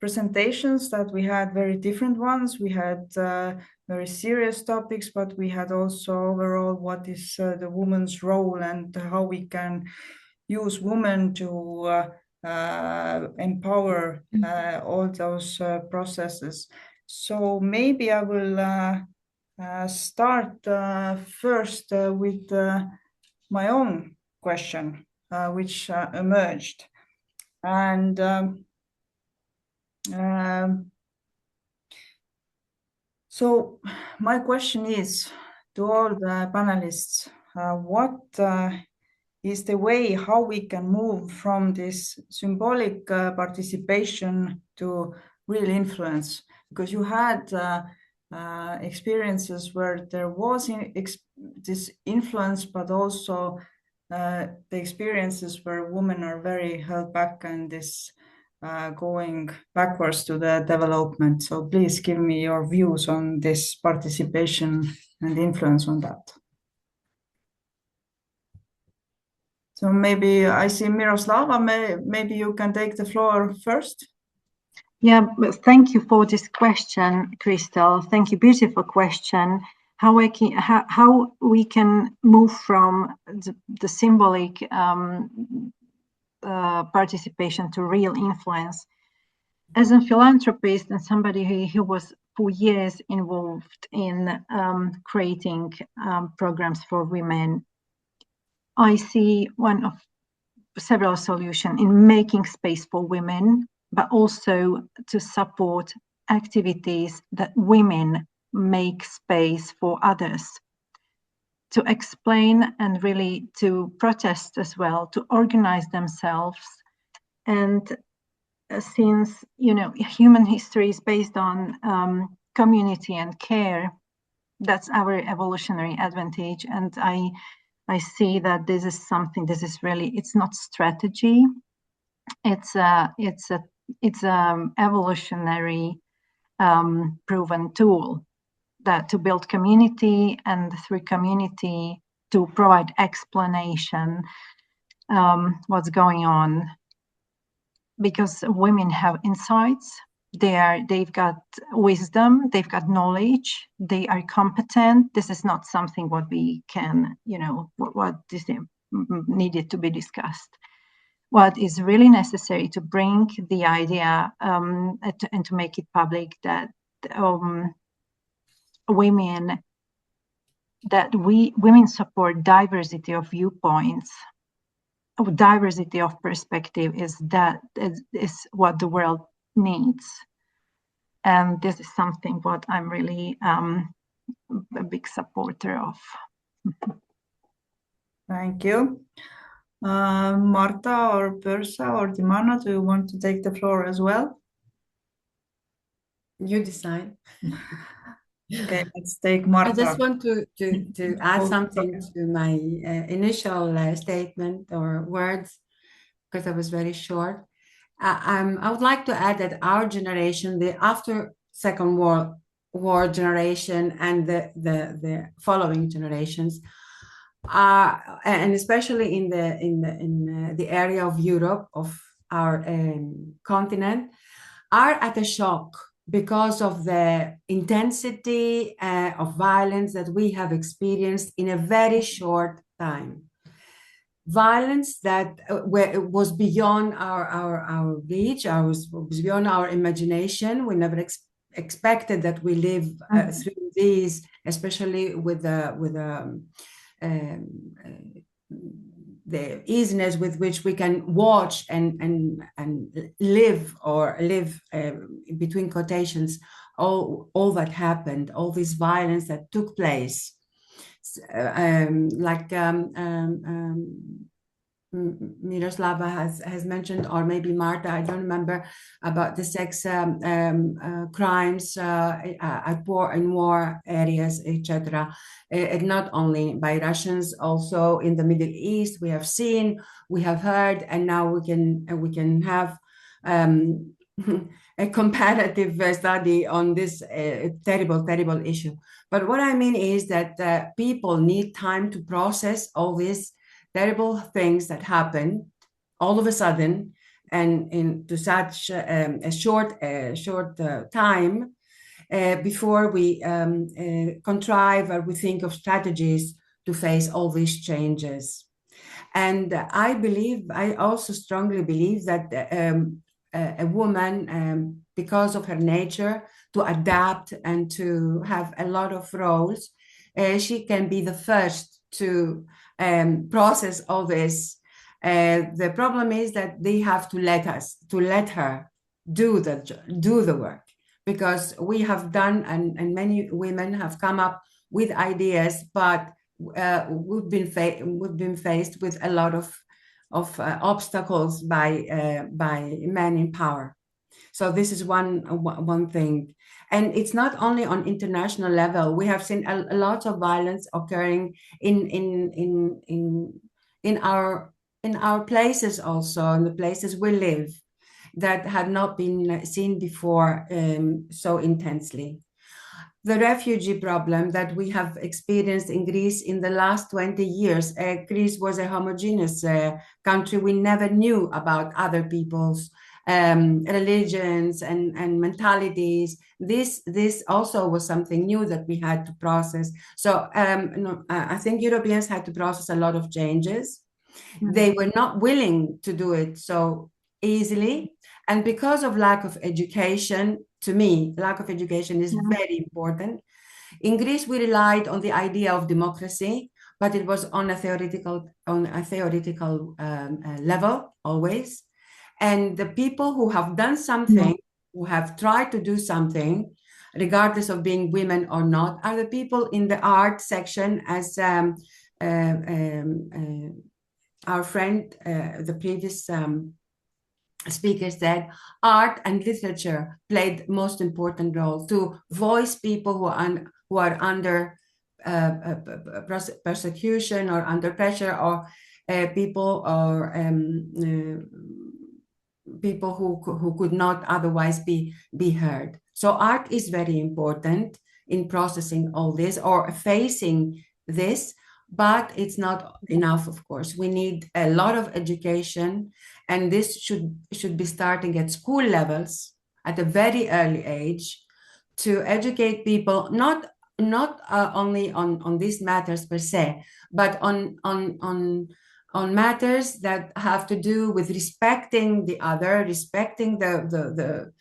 presentations that we had, very different ones. We had very serious topics, but we had also overall what is the woman's role and how we can use women to empower all those processes. So maybe I will start first with my own question, which emerged. And so my question is to all the panelists, what is the way how we can move from this symbolic participation to real influence? Because you had experiences where there was this influence, but also the experiences where women are very held back and this going backwards to the development. So please give me your views on this participation and influence on that. So maybe I see Miroslava, maybe you can take the floor first. Yeah, thank you for this question, Crystal. Thank you, beautiful question. How we can move from the symbolic participation to real influence. As a philanthropist and somebody who was for years involved in creating programs for women, I see one of several solutions in making space for women, but also to support activities that women make space for others, to explain and really to protest as well, to organize themselves. And since, you know, human history is based on community and care, that's our evolutionary advantage. And I see that this is something, this is really, it's not strategy, it's a evolutionary proven tool that to build community, and through community to provide explanation what's going on, because women have insights, they've got wisdom, they've got knowledge, they are competent. This is not something what we can, you know, what is needed to be discussed. What is really necessary to bring the idea and to make it public that women support diversity of viewpoints, diversity of perspective is what the world needs. And this is something what I'm really a big supporter of. Thank you. Marta or Persa or Dimana, do you want to take the floor as well? You decide. Okay, let's take Marta. I just want to add something to my initial statement or words, because I was very short. I would like to add that our generation, the after Second World War generation and the following generations, and especially in the area of Europe, of our continent, are at a shock because of the intensity of violence that we have experienced in a very short time. Violence that was beyond our reach, was beyond our imagination. We never expected that we live through these, especially with the the easiness with which we can watch and live between quotations all that happened, all this violence that took place, Miroslava has mentioned, or maybe Marta, I don't remember, about the sex crimes at war areas, etc. Not only by Russians, also in the Middle East. We have seen, we have heard, and now we can have a comparative study on this terrible issue. But what I mean is that people need time to process all these terrible things that happen all of a sudden and into such a short time before we contrive or we think of strategies to face all these changes. And I also strongly believe that a woman, because of her nature, to adapt and to have a lot of roles, she can be the first to process all this. The problem is that they have to let her do the work, because we have done, and many women have come up with ideas, but we've been faced with a lot of obstacles by men in power. So this is one thing. And it's not only on international level. We have seen a lot of violence occurring in our places also, in the places we live, that had not been seen before so intensely. The refugee problem that we have experienced in Greece in the last 20 years. Greece was a homogeneous country. We never knew about other people's religions and mentalities. This also was something new that we had to process. So I think Europeans had to process a lot of changes. Mm-hmm. They were not willing to do it so easily. And because of lack of education, to me, lack of education is very important. In Greece, we relied on the idea of democracy, but it was on a theoretical level always. And the people who have done something, who have tried to do something, regardless of being women or not, are the people in the art section, as our friend, the previous speaker said. Art and literature played most important role to voice people who are under persecution or under pressure, or people who could not otherwise be heard. So art is very important in processing all this or facing this, but it's not enough, of course. We need a lot of education, and this should be starting at school levels at a very early age, to educate people, not only on these matters per se, but on matters that have to do with respecting the other, respecting the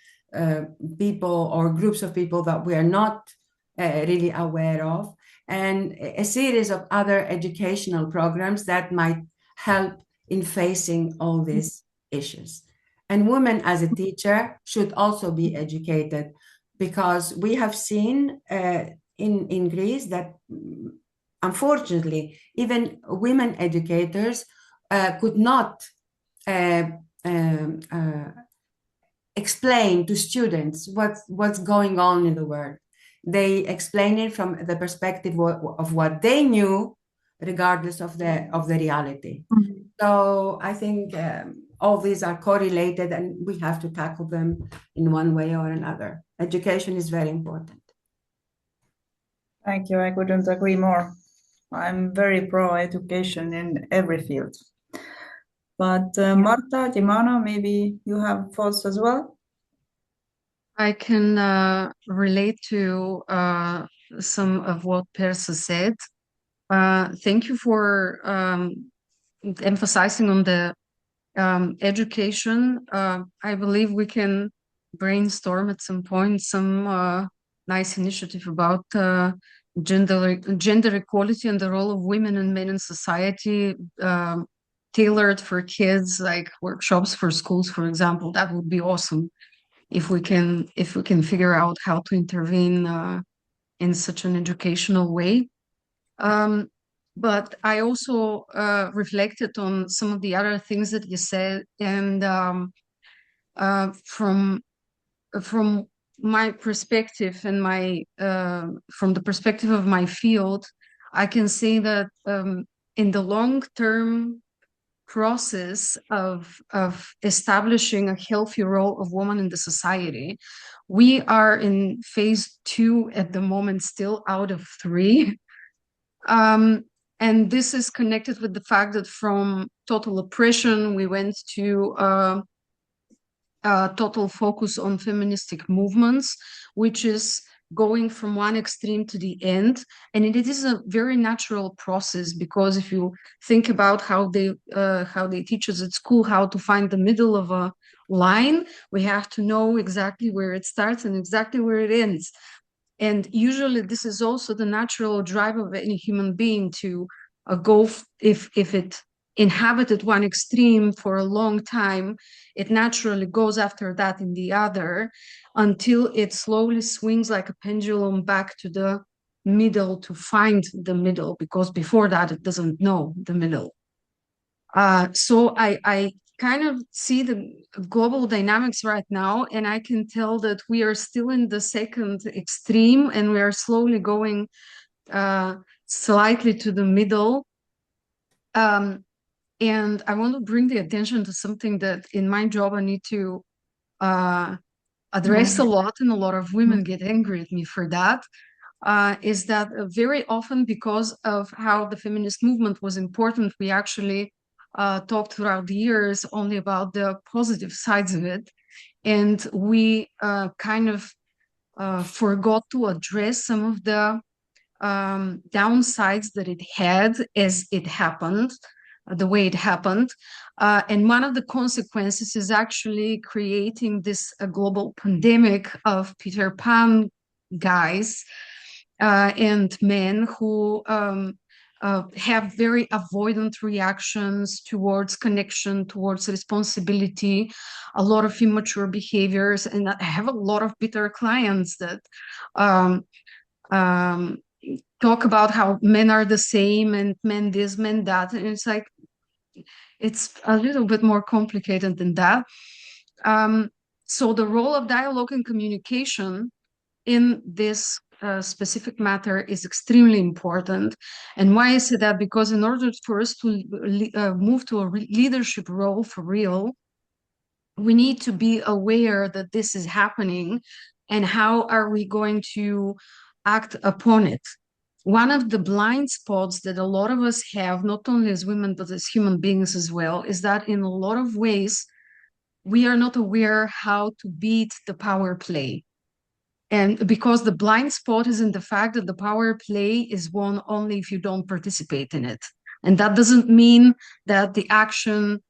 people or groups of people that we are not really aware of, and a series of other educational programs that might help in facing all these issues. And women as a teacher should also be educated, because we have seen in Greece that unfortunately even women educators could not explain to students what's going on in the world. They explain it from the perspective of what they knew, regardless of the reality. Mm-hmm. So I think all these are correlated, and we have to tackle them in one way or another. Education is very important. Thank you. I couldn't agree more. I'm very pro education in every field. But Marta, Dimana, maybe you have thoughts as well? I can relate to some of what Persa said. Thank you for emphasizing on the education. I believe we can brainstorm at some point some nice initiative about gender equality and the role of women and men in society tailored for kids, like workshops for schools, for example. That would be awesome if we can figure out how to intervene in such an educational way. But I also reflected on some of the other things that you said, and from my perspective and my from the perspective of my field, I can say that in the long-term process of establishing a healthy role of women in the society, we are in phase 2 at the moment, still out of 3. And this is connected with the fact that from total oppression, we went to total focus on feministic movements, which is going from one extreme to the end. And it is a very natural process, because if you think about how they teach us at school how to find the middle of a line, we have to know exactly where it starts and exactly where it ends. And usually this is also the natural drive of any human being to go, if it inhabited one extreme for a long time, it naturally goes after that in the other, until it slowly swings like a pendulum back to the middle to find the middle, because before that it doesn't know the middle. So I kind of see the global dynamics right now, and I can tell that we are still in the second extreme, and we are slowly going slightly to the middle. And I want to bring the attention to something that in my job I need to address a lot, and a lot of women get angry at me for that, is that very often, because of how the feminist movement was important, we actually talked throughout the years only about the positive sides of it. And we kind of forgot to address some of the downsides that it had as it happened, the way it happened. And one of the consequences is actually creating this global pandemic of Peter Pan guys and men who have very avoidant reactions towards connection, towards responsibility, a lot of immature behaviors. And I have a lot of bitter clients that talk about how men are the same, and men this, men that. And it's like, it's a little bit more complicated than that. So the role of dialogue and communication in this specific matter is extremely important. And why I say that? Because in order for us to move to a leadership role for real, we need to be aware that this is happening, and how are we going to act upon it. One of the blind spots that a lot of us have, not only as women, but as human beings as well, is that in a lot of ways, we are not aware how to beat the power play. And because the blind spot is in the fact that the power play is won only if you don't participate in it. And that doesn't mean that the action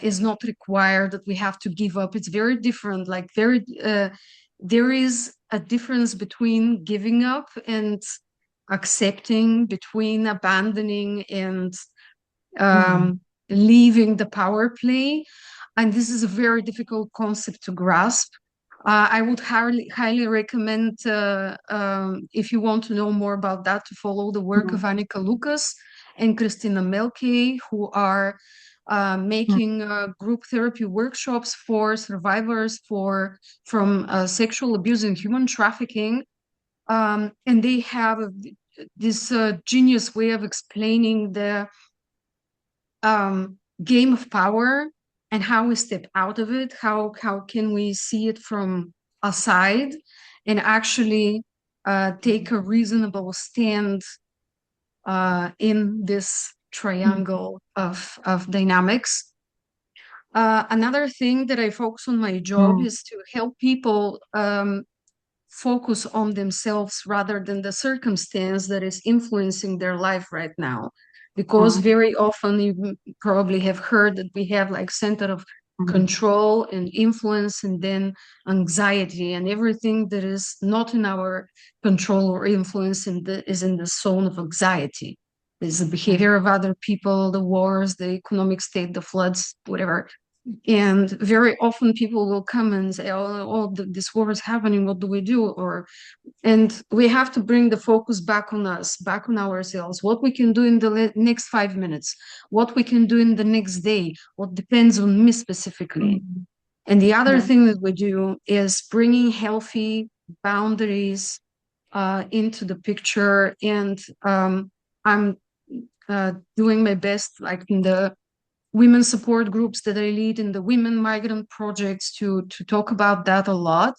is not required, that we have to give up. It's very different. Like there is a difference between giving up and accepting, between abandoning and leaving the power play. And this is a very difficult concept to grasp. I would highly recommend, if you want to know more about that, to follow the work of Annika Lucas and Christina Melke, who are making group therapy workshops for survivors from sexual abuse and human trafficking. And they have this genius way of explaining the game of power and how we step out of it, how can we see it from aside and actually take a reasonable stand in this triangle of dynamics. Another thing that I focus on my job is to help people focus on themselves rather than the circumstance that is influencing their life right now. Because very often you probably have heard that we have like center of control and influence, and then anxiety, and everything that is not in our control or influence is in the zone of anxiety. There's the behavior of other people, the wars, the economic state, the floods, whatever. And very often people will come and say, oh, this war is happening, what do we do? And we have to bring the focus back on us, back on ourselves, what we can do in the next 5 minutes, what we can do in the next day, what depends on me specifically. And the other thing that we do is bringing healthy boundaries into the picture. And I'm doing my best, like in the women support groups that I lead in the women migrant projects, to talk about that a lot.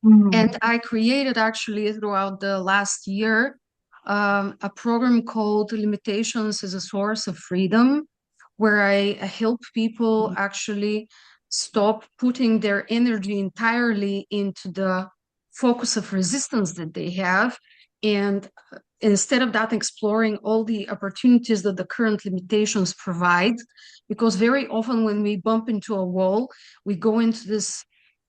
And I created actually throughout the last year a program called Limitations as a Source of Freedom, where I help people actually stop putting their energy entirely into the focus of resistance that they have, and instead of that, exploring all the opportunities that the current limitations provide. Because very often when we bump into a wall, we go into this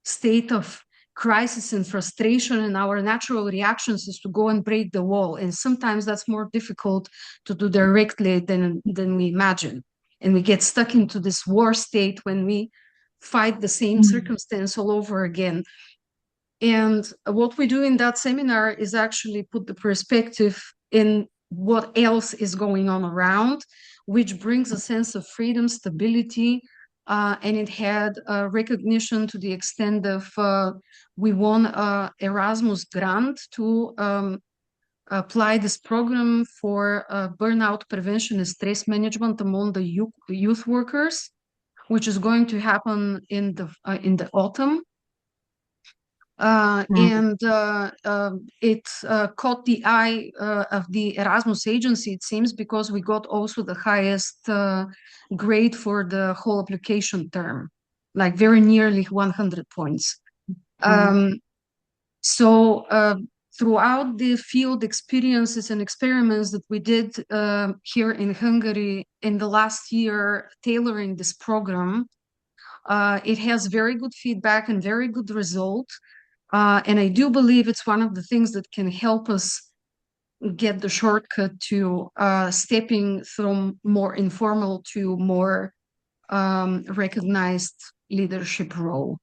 state of crisis and frustration, and our natural reactions is to go and break the wall. And sometimes that's more difficult to do directly than we imagine. And we get stuck into this war state when we fight the same circumstance all over again. And what we do in that seminar is actually put the perspective in what else is going on around, which brings a sense of freedom, stability, and it had recognition to the extent of we won Erasmus grant to apply this program for burnout prevention and stress management among the youth workers, which is going to happen in the autumn. And it caught the eye of the Erasmus agency, it seems, because we got also the highest grade for the whole application term, like very nearly 100 points. So throughout the field experiences and experiments that we did here in Hungary in the last year, tailoring this program, it has very good feedback and very good results. And I do believe it's one of the things that can help us get the shortcut to stepping from more informal to more recognized leadership role.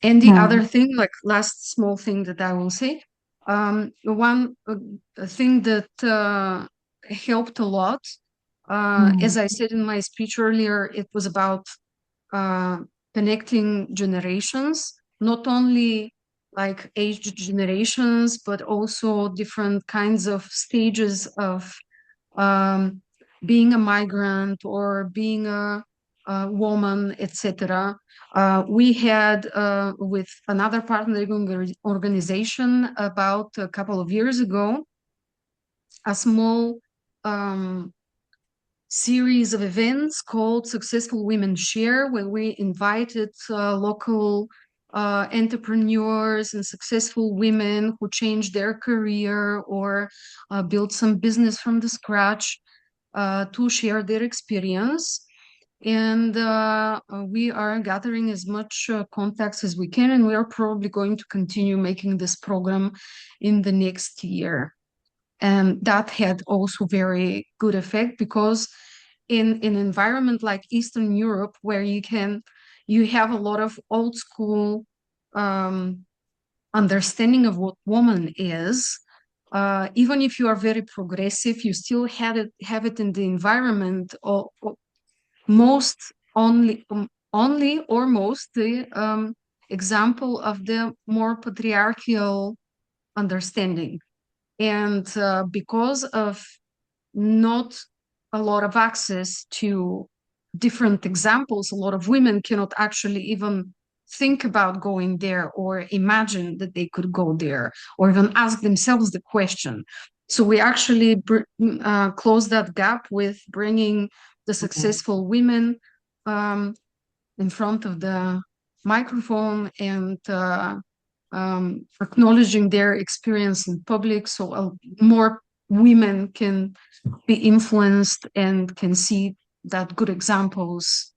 And the other thing, like last small thing that I will say, one thing that helped a lot, as I said in my speech earlier, it was about connecting generations, not only like aged generations, but also different kinds of stages of being a migrant or being a woman, etc. We had with another partnering organization about a couple of years ago a small series of events called Successful Women Share, where we invited local entrepreneurs and successful women who changed their career or built some business from the scratch to share their experience. And we are gathering as much contacts as we can, and we are probably going to continue making this program in the next year. And that had also very good effect, because in an environment like Eastern Europe, where you have a lot of old school understanding of what woman is, even if you are very progressive, you still have it in the environment, or most the example of the more patriarchal understanding. And because of not a lot of access to different examples, a lot of women cannot actually even think about going there or imagine that they could go there or even ask themselves the question. So we actually close that gap with bringing the successful women in front of the microphone and acknowledging their experience in public, so more women can be influenced and can see that good examples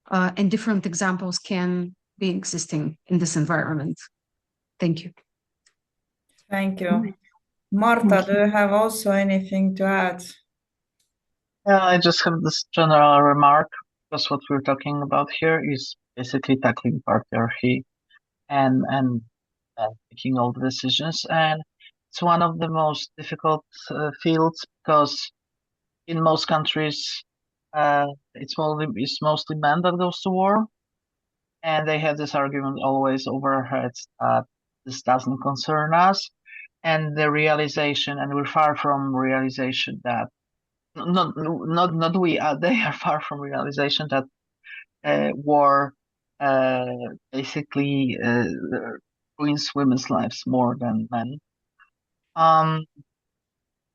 and different examples can be existing in this environment. Thank you. Thank you. Marta, do you have also anything to add? I just have this general remark, because what we're talking about here is basically tackling patriarchy and taking all the decisions. And it's one of the most difficult fields, because in most countries, it's mostly men that goes to war, and they have this argument always over our heads that this doesn't concern us, and the realization, and we're far from realization that not we they are far from realization that war basically ruins women's lives more than men.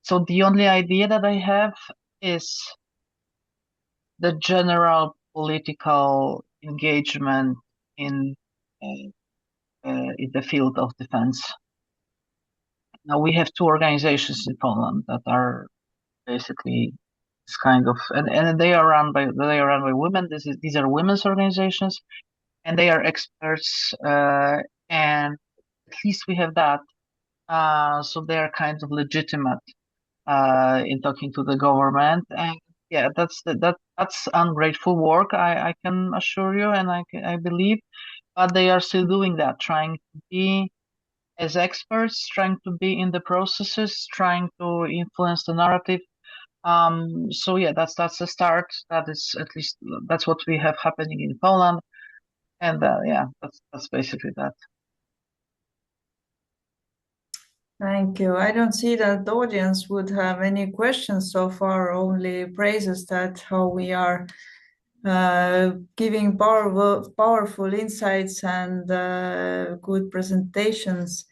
So the only idea that I have is the general political engagement in the field of defense. Now we have two organizations in Poland that are basically this kind of, and they are run by women. These are women's organizations, and they are experts, and at least we have that. So they are kind of legitimate in talking to the government, and yeah, that's ungrateful work. I can assure you, and I believe, but they are still doing that, trying to be as experts, trying to be in the processes, trying to influence the narrative. So yeah, that's a start. That is, at least that's what we have happening in Poland, and yeah, that's basically that. Thank you. I don't see that the audience would have any questions so far, only praises that how we are giving powerful insights and good presentations.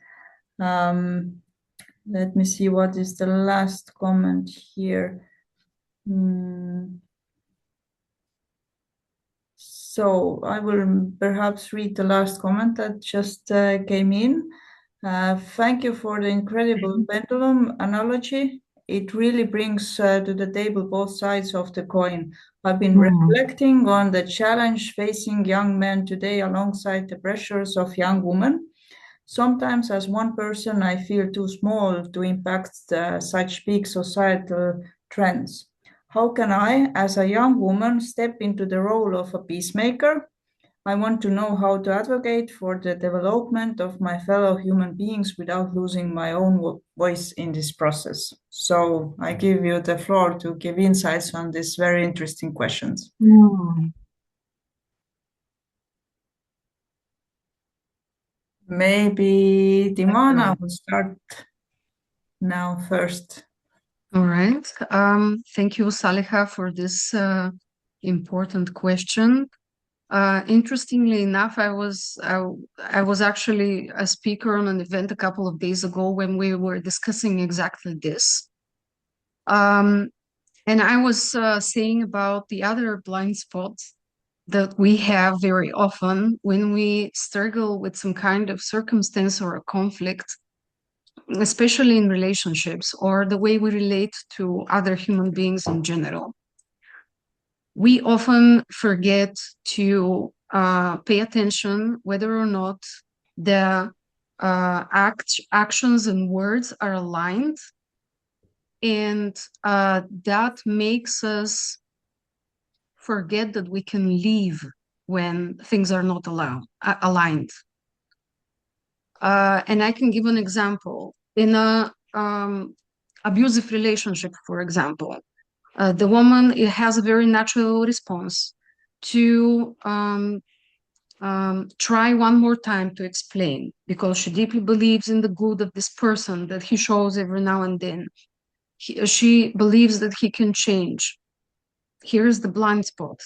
Let me see what is the last comment here. So I will perhaps read the last comment that just came in. Thank you for the incredible pendulum analogy. It really brings to the table both sides of the coin. I've been reflecting on the challenge facing young men today alongside the pressures of young women. Sometimes as one person, I feel too small to impact such big societal trends. How can I, as a young woman, step into the role of a peacemaker? I want to know how to advocate for the development of my fellow human beings without losing my own voice in this process. So I give you the floor to give insights on these very interesting questions. Maybe Dimana will start now first. All right. Thank you, Saliha, for this important question. Interestingly enough, I was actually a speaker on an event a couple of days ago when we were discussing exactly this. And I was saying about the other blind spots that we have very often when we struggle with some kind of circumstance or a conflict, especially in relationships or the way we relate to other human beings in general. We often forget to pay attention whether or not the actions and words are aligned, and that makes us forget that we can leave when things are not aligned. And I can give an example. In a abusive relationship, for example, the woman has a very natural response to try one more time to explain, because she deeply believes in the good of this person that he shows every now and then. She believes that he can change. Here's the blind spot.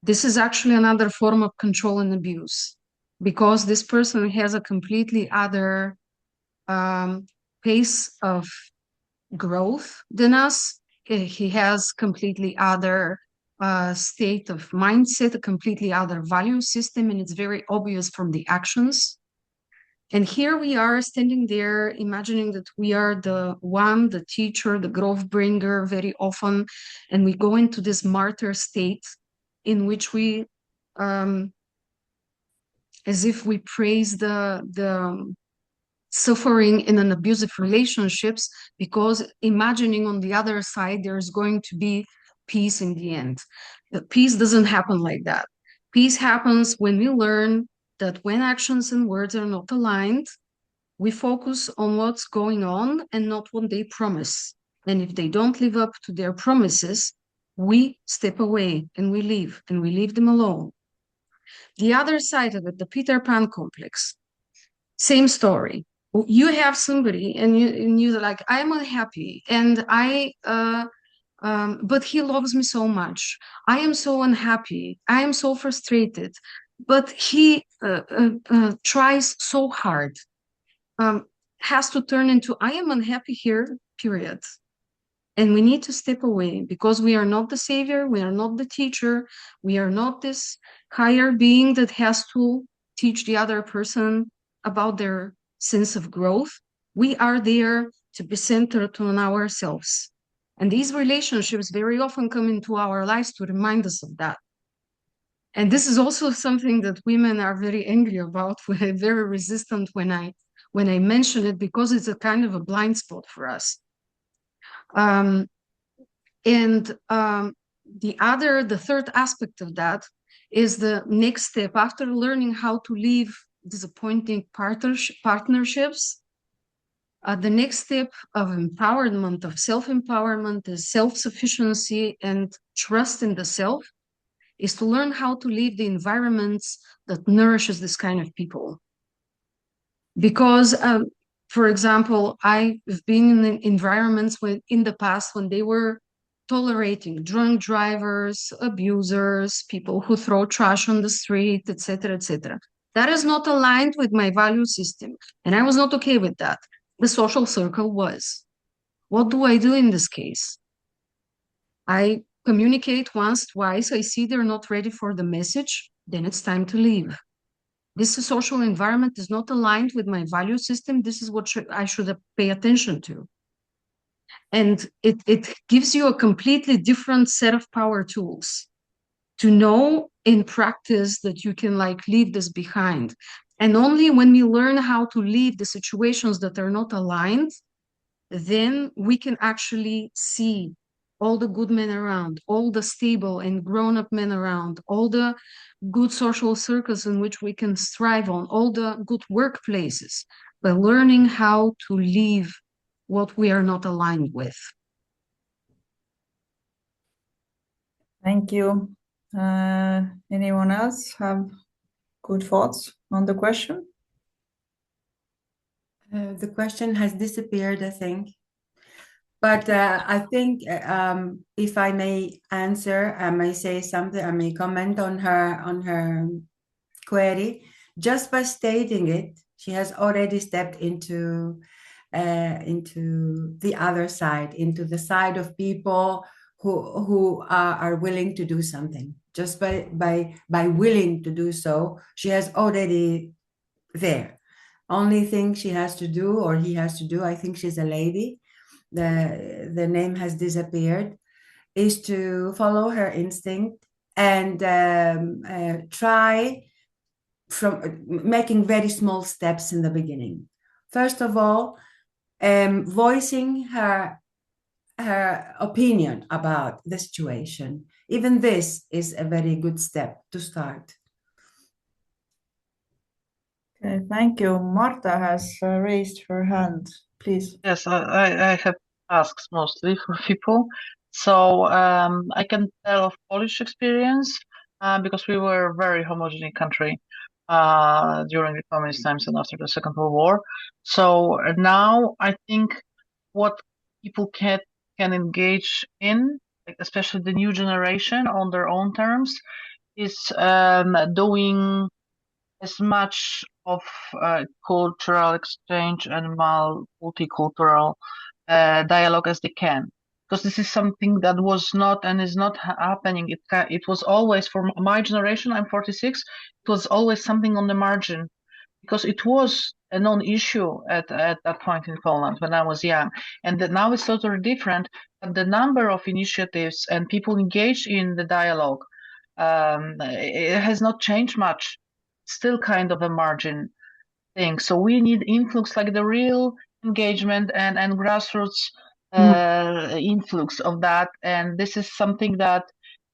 This is actually another form of control and abuse, because this person has a completely other pace of growth than us. He has completely other state of mindset, a completely other value system, and it's very obvious from the actions. And here we are standing there, imagining that we are the one, the teacher, the growth bringer very often, and we go into this martyr state in which we, as if we praise the suffering in an abusive relationships because imagining on the other side there's going to be peace in the end. The peace doesn't happen like that. Peace happens when we learn that when actions and words are not aligned, we focus on what's going on and not what they promise. And if they don't live up to their promises, we step away and we leave them alone. The other side of it, the Peter Pan complex, same story. You have somebody and you're like, I'm unhappy and but he loves me so much. I am so unhappy. I am so frustrated, but he tries so hard. Has to turn into, I am unhappy here, period. And we need to step away because we are not the savior, we are not the teacher, we are not this higher being that has to teach the other person about their sense of growth. We are there to be centered on ourselves. And these relationships very often come into our lives to remind us of that. And this is also something that women are very angry about, very resistant when I mention it, because it's a kind of a blind spot for us. The third aspect of that is the next step after learning how to leave disappointing partnerships. The next step of empowerment, of self-empowerment, is self-sufficiency and trust in the self, is to learn how to leave the environments that nourishes this kind of people. Because, for example, I've been in environments in the past when they were tolerating drunk drivers, abusers, people who throw trash on the street, etc., etc. That is not aligned with my value system, and I was not okay with that. The social circle was. What do I do in this case? I communicate once, twice, I see they're not ready for the message, then it's time to leave. This social environment is not aligned with my value system. This is what I should pay attention to. And it gives you a completely different set of power tools to know in practice that you can leave this behind. And only when we learn how to leave the situations that are not aligned, then we can actually see all the good men around, all the stable and grown-up men around, all the good social circles in which we can strive on, all the good workplaces, by learning how to leave what we are not aligned with. Thank you. Anyone else have good thoughts on the question? The question has disappeared, I think. But I think if I may answer, I may say something, I may comment on her query. Just by stating it, she has already stepped into the other side, into the side of people who are willing to do something. Just by willing to do so, she has already there. Only thing she has to do, or he has to do, I think she's a lady, the name has disappeared, is to follow her instinct and try from making very small steps in the beginning. First of all, voicing her opinion about the situation. Even this is a very good step to start. Okay, thank you. Marta has raised her hand. Please. Yes, I have asks mostly for people. So I can tell of Polish experience because we were a very homogeneous country during the communist times and after the Second World War. So now I think what people can engage in, especially the new generation on their own terms, is doing as much of cultural exchange and multicultural dialogue as they can, because this is something that was not and is not happening. It was always, for my generation, I'm 46, it was always something on the margin, because it was a non-issue at that point in Poland when I was young, and that now it's totally different. But the number of initiatives and people engaged in the dialogue, it has not changed much. Still kind of a margin. thing. So we need influx, like the real engagement and grassroots influx of that. And this is something that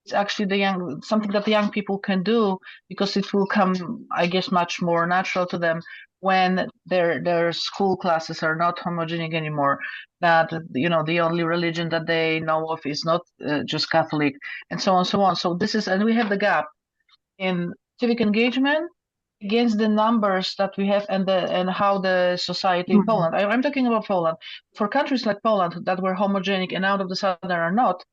it's actually something that the young people can do, because it will come, I guess, much more natural to them when their school classes are not homogenic anymore. That, you know, the only religion that they know of is not just Catholic, and so on, so on. So this is, and we have the gap in civic engagement against the numbers that we have, and how the society in Poland. I'm talking about Poland. For countries like Poland that were homogenic and out of the southern are not,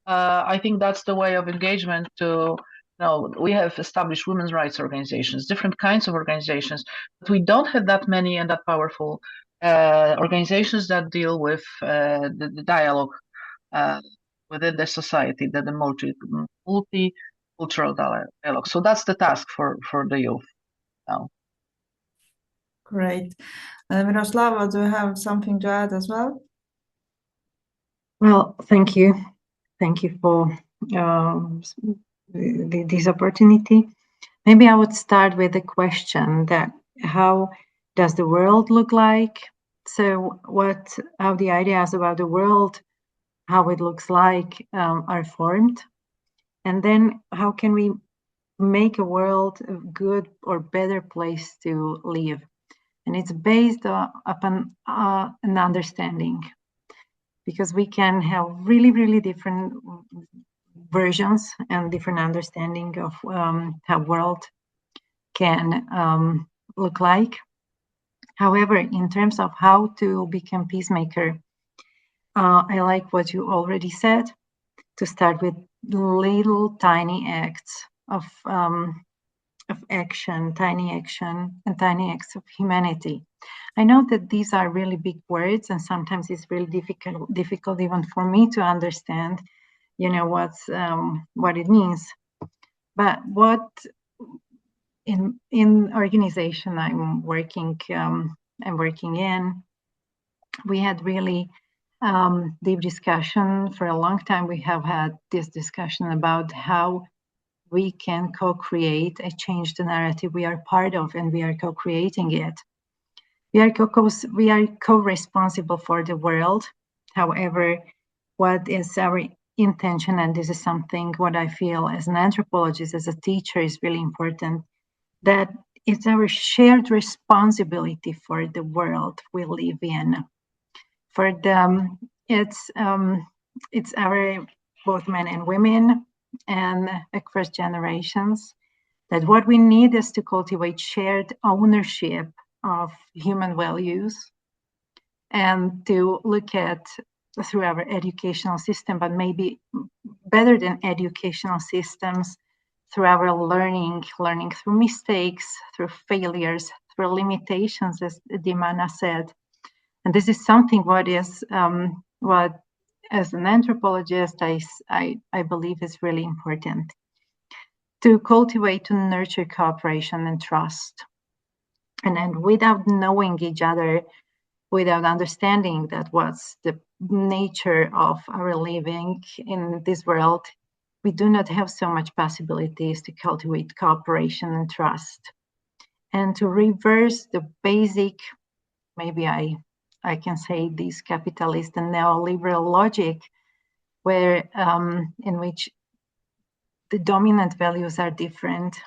I think that's the way of engagement. To we have established women's rights organizations, different kinds of organizations, but we don't have that many and that powerful organizations that deal with the dialogue within the society, the multicultural dialogue. So that's the task for the youth now. Great. Miroslava, do you have something to add as well? Well, thank you. Thank you for this opportunity. Maybe I would start with the question that how does the world look like? So how the ideas about the world, how it looks like, are formed. And then how can we make a world a good or better place to live? And it's based upon an understanding, because we can have really, really different versions and different understanding of how world can look like. However, in terms of how to become peacemaker, I like what you already said, to start with little tiny acts of action, tiny action, and tiny acts of humanity. I know that these are really big words, and sometimes it's really difficult even for me to understand, what it means. But what in organization I'm working in, we had really deep discussion. For a long time, we have had this discussion about how we can co-create a change the narrative we are part of, and we are co-creating it. We are co-responsible for the world. However, what is our intention, and this is something what I feel as an anthropologist, as a teacher, is really important, that it's our shared responsibility for the world we live in. For them, it's our both men and women and across generations, that what we need is to cultivate shared ownership of human values, and to look at through our educational system, but maybe better than educational systems, through our learning through mistakes, through failures, through limitations, as Dimana said. And this is something what as an anthropologist, I believe is really important, to cultivate, to nurture cooperation and trust. And then without knowing each other, without understanding that what's the nature of our living in this world, we do not have so much possibilities to cultivate cooperation and trust. And to reverse the basic, maybe I can say this capitalist and neoliberal logic, where in which the dominant values are different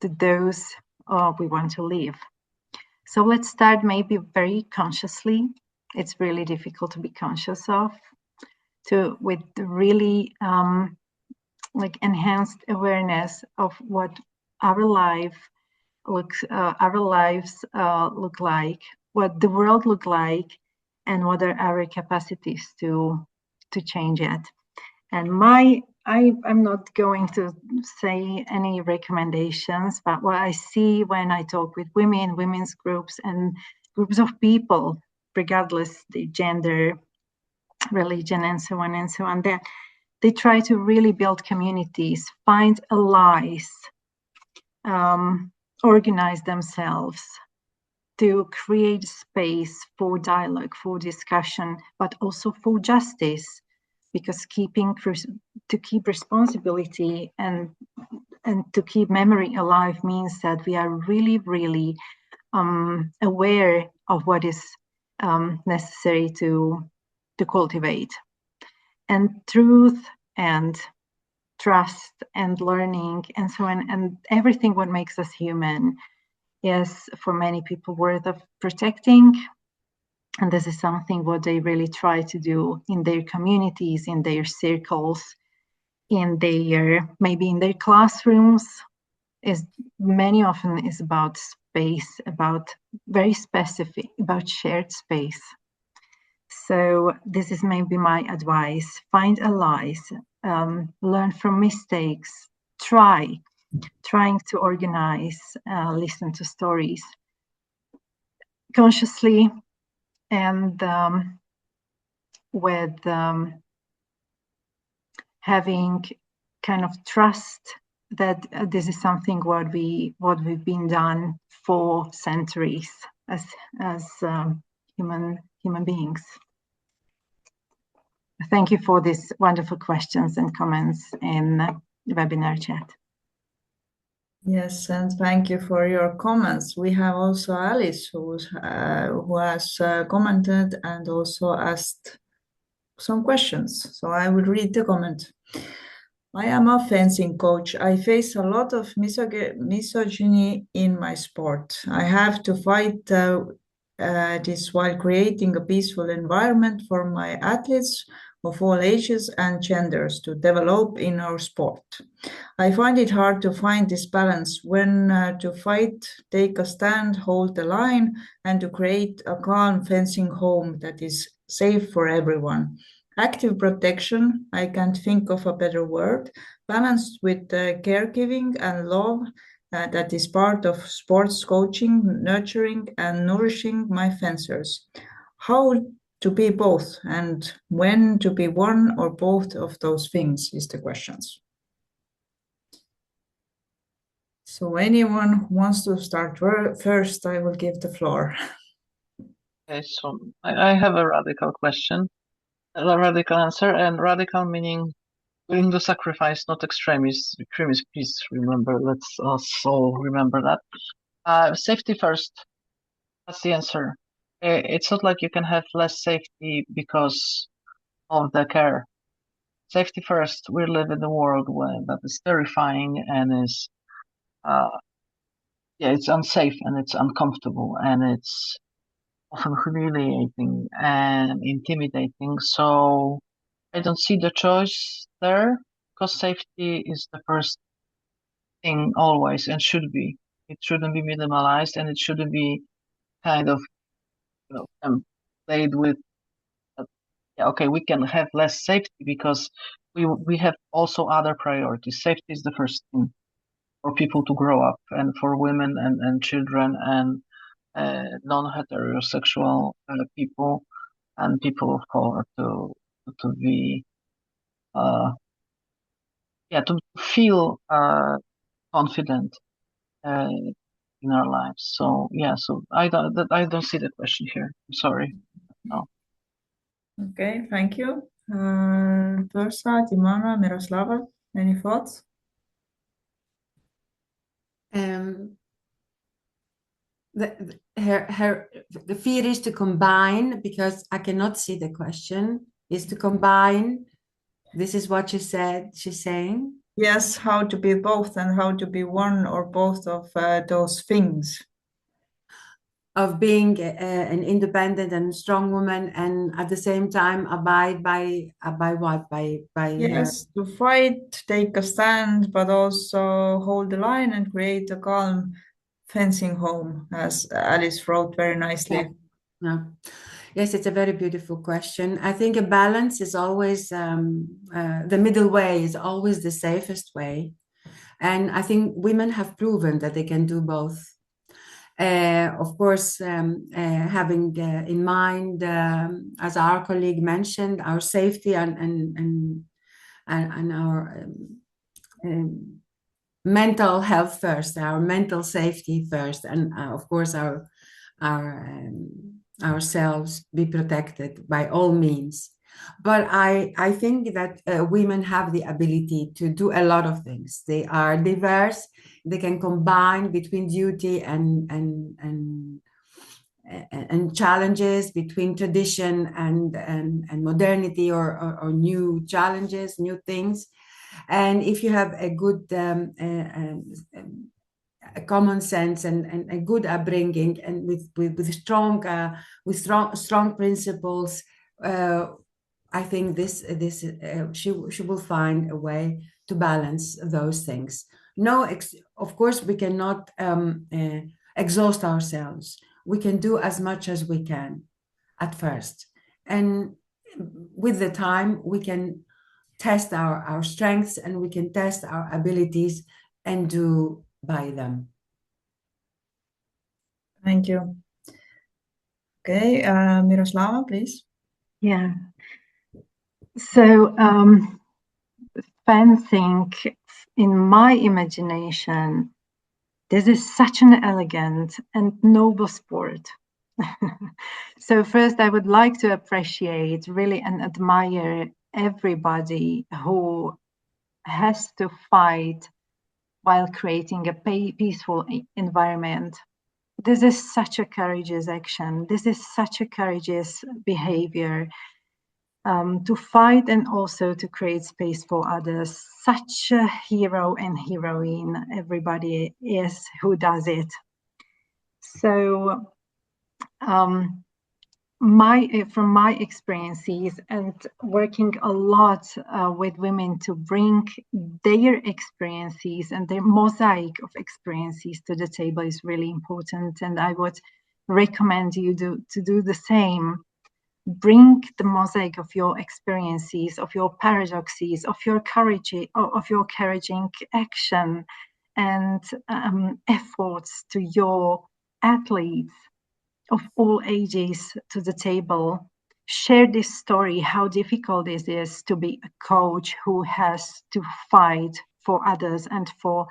to those we want to live. So let's start maybe very consciously. It's really difficult to be conscious of, with really like enhanced awareness of what our lives look like, what the world look like, and what are our capacities to change it. And I'm not going to say any recommendations, but what I see when I talk with women's groups, and groups of people, regardless the gender, religion, and so on, that they try to really build communities, find allies, organize themselves to create space for dialogue, for discussion, but also for justice, because to keep responsibility and to keep memory alive means that we are really, really aware of what is necessary to cultivate. And truth and trust and learning and so on, and everything what makes us human is for many people worth of protecting. And this is something what they really try to do in their communities, in their circles, in their, maybe in their classrooms. Is many often is about space, about very specific, about shared space. So this is maybe my advice: find allies, learn from mistakes, trying to organize, listen to stories consciously, and with having kind of trust that this is something what we've been done for centuries as human beings. Thank you for these wonderful questions and comments in the webinar chat. Yes, and thank you for your comments. We have also Alice who has commented and also asked some questions. So I will read the comment. I am a fencing coach. I face a lot of misogyny in my sport. I have to fight this while creating a peaceful environment for my athletes of all ages and genders to develop in our sport. I find it hard to find this balance when to fight, take a stand, hold the line, and to create a calm fencing home that is safe for everyone. Active protection, I can't think of a better word, balanced with caregiving and love that is part of sports coaching, nurturing and nourishing my fencers. How to be both and when to be one or both of those things is the questions. So anyone who wants to start first, I will give the floor. Okay, so I have a radical question, a radical answer, and radical meaning willing to sacrifice, not extremist. Extremist, please remember. Let's all remember that. Safety first. That's the answer. It's not like you can have less safety because of the care. Safety first. We live in a world that is terrifying and is, it's unsafe and it's uncomfortable and it's often humiliating and intimidating. So I don't see the choice there because safety is the first thing always and should be. It shouldn't be minimalized and it shouldn't be kind of, played with. Okay, we can have less safety because we have also other priorities. Safety is the first thing for people to grow up and for women and children and non-heterosexual people and people of color to be to feel confident in our lives. So so I don't see the question here. I'm sorry. No. Okay, thank you. Dorsa, Timana, Miroslava, any thoughts? The fear is to combine, because I cannot see the question, is to combine. This is what she's saying. Yes, how to be both and how to be one or both of those things. Of being an independent and strong woman, and at the same time abide by what? By yes, to fight, take a stand, but also hold the line and create a calm fencing home, as Alice wrote very nicely. Yeah. Yes, it's a very beautiful question. I think a balance is always the middle way is always the safest way, and I think women have proven that they can do both. Of course, having in mind, as our colleague mentioned, our safety and our mental health first, our mental safety first, and of course ourselves be protected by all means. But I think that women have the ability to do a lot of things. They are diverse. They can combine between duty and challenges, between tradition and modernity, or new challenges, new things. And if you have a good a common sense and a good upbringing, and with strong principles, I think she will find a way to balance those things. No, of course, we cannot exhaust ourselves. We can do as much as we can at first, and with the time we can test our strengths, and we can test our abilities and do by them. Thank you. Okay, Miroslava, please. Yeah. So fencing, in my imagination, this is such an elegant and noble sport. So first, I would like to appreciate really and admire everybody who has to fight while creating a peaceful environment. This is such a courageous action. This is such a courageous behavior, to fight and also to create space for others. Such a hero and heroine everybody is who does it. So from my experiences and working a lot with women to bring their experiences and their mosaic of experiences to the table is really important, and I would recommend you to do the same. Bring the mosaic of your experiences, of your paradoxes, of your courage, of your encouraging action and efforts to your athletes of all ages to the table. Share this story, how difficult it is to be a coach who has to fight for others and for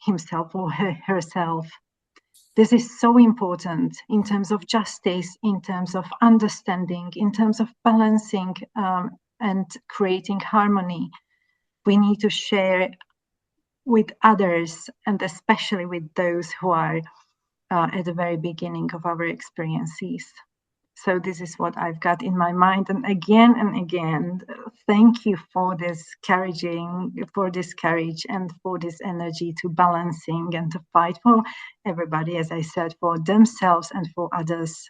himself or herself. This is so important in terms of justice, in terms of understanding, in terms of balancing and creating harmony. We need to share with others, and especially with those who are at the very beginning of our experiences. So this is what I've got in my mind. And again, thank you for this courage and for this energy to balancing and to fight for everybody, as I said, for themselves and for others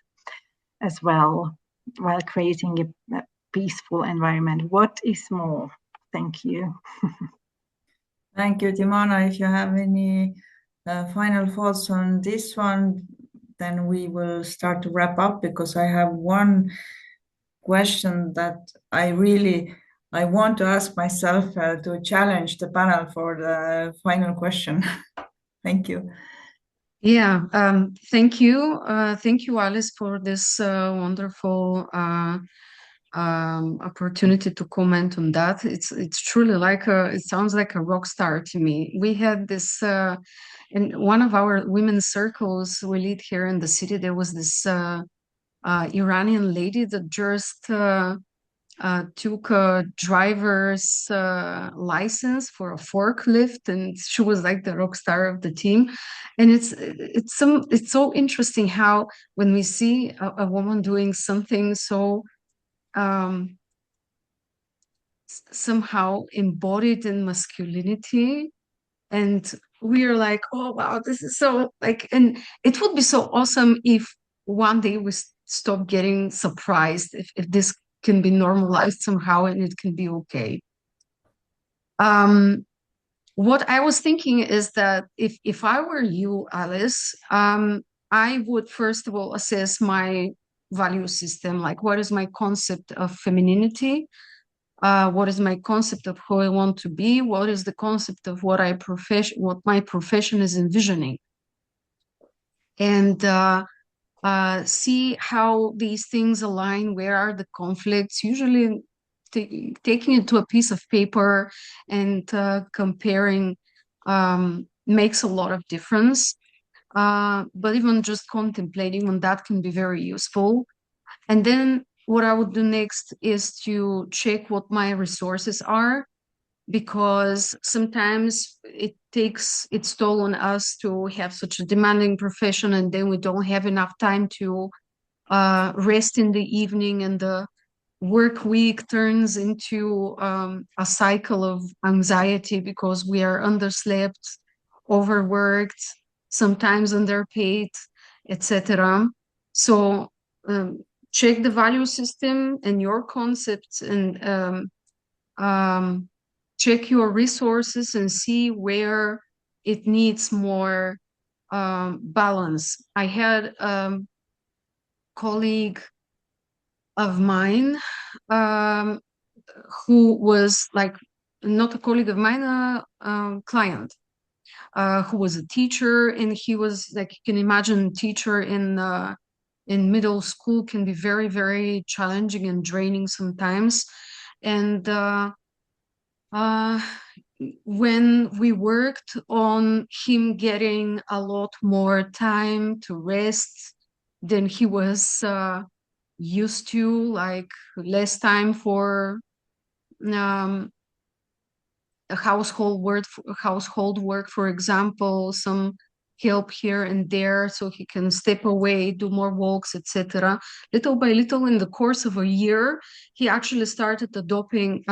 as well, while creating a peaceful environment. What is more? Thank you. Thank you, Timana. If you have any final thoughts on this one, then we will start to wrap up, because I have one question that I want to ask myself to challenge the panel for the final question. Thank you. Yeah, thank you. Thank you, Alice, for this wonderful opportunity to comment on that. It's truly it sounds like a rock star to me. We had this in one of our women's circles we lead here in the city. There was this Iranian lady that just took a driver's license for a forklift, and she was like the rock star of the team. And it's so interesting how when we see a woman doing something so somehow embodied in masculinity, and we are like, oh wow, this is so and it would be so awesome if one day we stop getting surprised if this can be normalized somehow and it can be okay. What I was thinking is that if I were you, Alice, I would first of all assess my value system, like what is my concept of femininity, what is my concept of who I want to be, what is the concept of what my profession is envisioning, and see how these things align. Where are the conflicts? Usually taking it to a piece of paper and comparing makes a lot of difference. But even just contemplating on that can be very useful. And then what I would do next is to check what my resources are, because sometimes it takes its toll on us to have such a demanding profession, and then we don't have enough time to rest in the evening, and the work week turns into a cycle of anxiety because we are underslept, overworked, sometimes underpaid, etc. So check the value system and your concepts, and check your resources and see where it needs more balance. I had colleague of mine who was like, not a colleague of mine, a client who was a teacher, and he was like, you can imagine, teacher in middle school can be very, very challenging and draining sometimes. And when we worked on him getting a lot more time to rest than he was used to, like less time for household work, for example, some help here and there so he can step away, do more walks, etc. Little by little, in the course of a year, he actually started adopting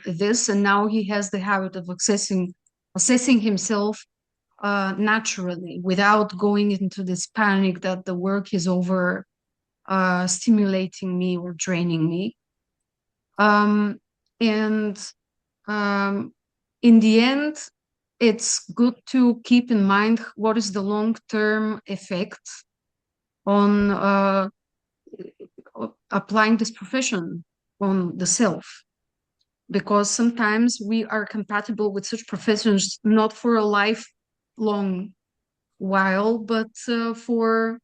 this, and now he has the habit of assessing himself naturally, without going into this panic that the work is over stimulating me or draining me. And in the end, it's good to keep in mind what is the long-term effect on applying this profession on the self, because sometimes we are compatible with such professions not for a lifelong while, but for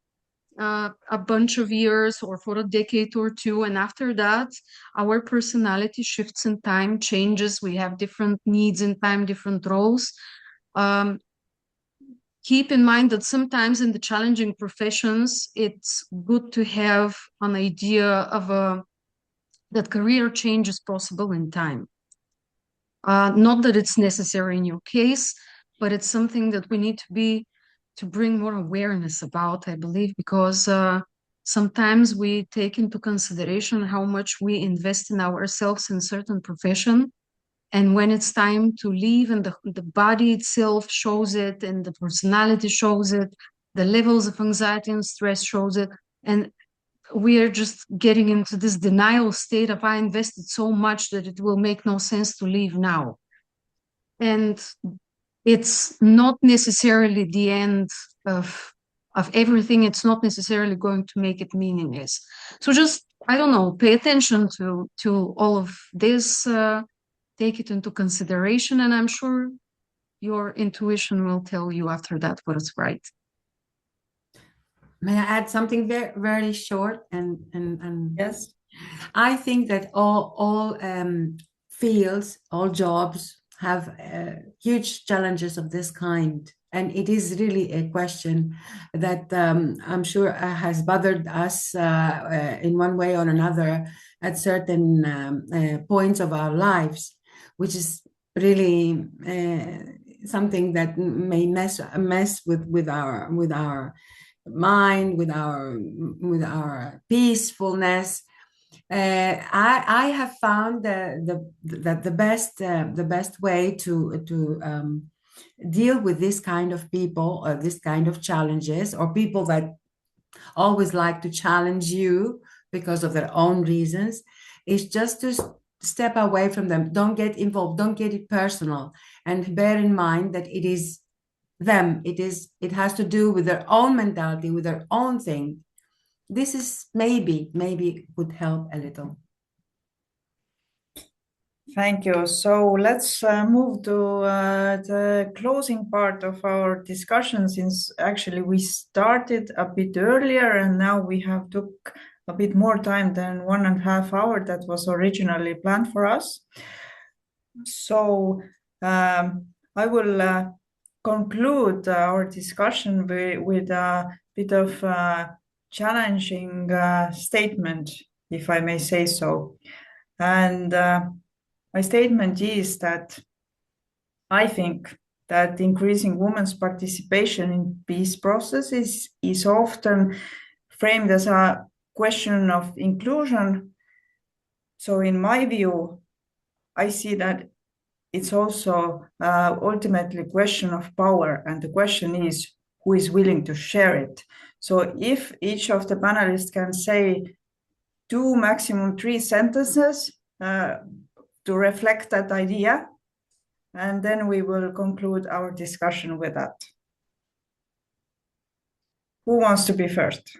a bunch of years or for a decade or two, and after that our personality shifts in time, changes, we have different needs in time, different roles. Keep in mind that sometimes in the challenging professions it's good to have an idea of that career change is possible in time. Not that it's necessary in your case, but it's something that we need to bring more awareness about, I believe, because sometimes we take into consideration how much we invest in ourselves in certain profession, and when it's time to leave, and the body itself shows it, and the personality shows it, the levels of anxiety and stress shows it, and we are just getting into this denial state of, I invested so much that it will make no sense to leave now. And it's not necessarily the end of everything. It's not necessarily going to make it meaningless. So just, I don't know, pay attention to all of this, take it into consideration, and I'm sure your intuition will tell you after that what is right. May I add something very, very short? And Yes. I think that all fields, all jobs have huge challenges of this kind. And it is really a question that I'm sure has bothered us in one way or another at certain points of our lives, which is really something that may mess with our mind, with our peacefulness. I have found that the best way to deal with this kind of people, or this kind of challenges, or people that always like to challenge you because of their own reasons, is just to step away from them. Don't get involved. Don't get it personal, and bear in mind that it is them. It has to do with their own mentality, with their own thing. This is maybe would help a little. Thank you. So let's move to the closing part of our discussion, since actually we started a bit earlier and now we have took a bit more time than 1.5 hours that was originally planned for us. So I will conclude our discussion with a bit of challenging statement. if I may say so. And my statement is that I think that increasing women's participation in peace processes is often framed as a question of inclusion. So in my view, I see that it's also ultimately a question of power, and the question is who is willing to share it. So if each of the panelists can say 2, maximum 3 sentences to reflect that idea, and then we will conclude our discussion with that. Who wants to be first?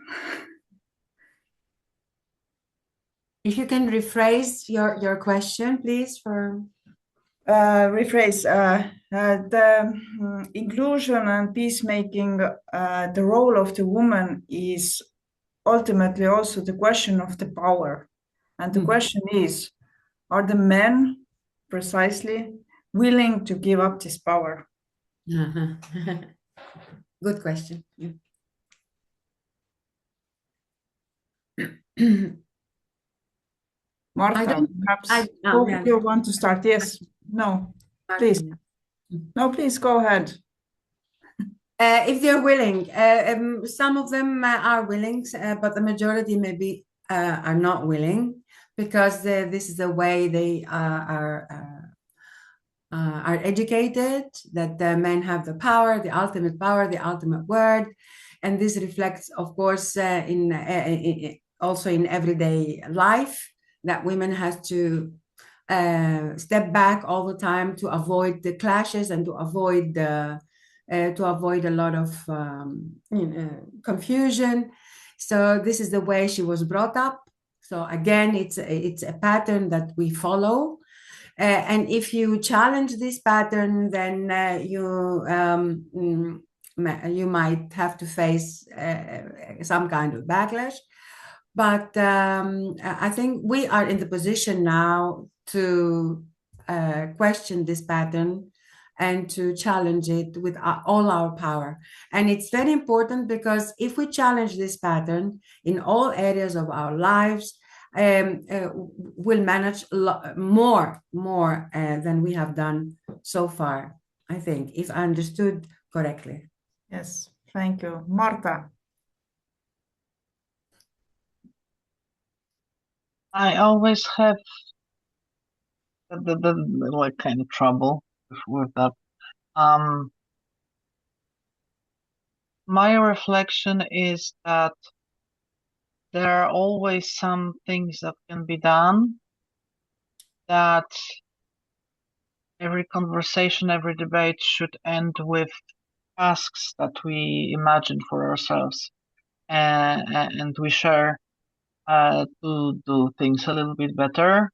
If you can rephrase your question, please, for... rephrase the inclusion and peacemaking, the role of the woman is ultimately also the question of the power. And the question is, are the men precisely willing to give up this power? Good question. Marta, perhaps you want to start? Yes. No, please. No, please go ahead. If they're willing, some of them are willing, but the majority maybe are not willing, because this is the way they are educated, that the men have the power, the ultimate word, and this reflects, of course, also in everyday life, that women have to step back all the time to avoid the clashes and to avoid a lot of confusion. So this is the way she was brought up. So again, it's a pattern that we follow. And if you challenge this pattern, then you might have to face some kind of backlash. But I think we are in the position now to question this pattern and to challenge it with all our power. And it's very important, because if we challenge this pattern in all areas of our lives, we'll manage more than we have done so far, I think, if I understood correctly. Yes, thank you. Marta. I always have the like kind of trouble with that. My reflection is that there are always some things that can be done, that every conversation, every debate should end with tasks that we imagine for ourselves, and we share to do things a little bit better.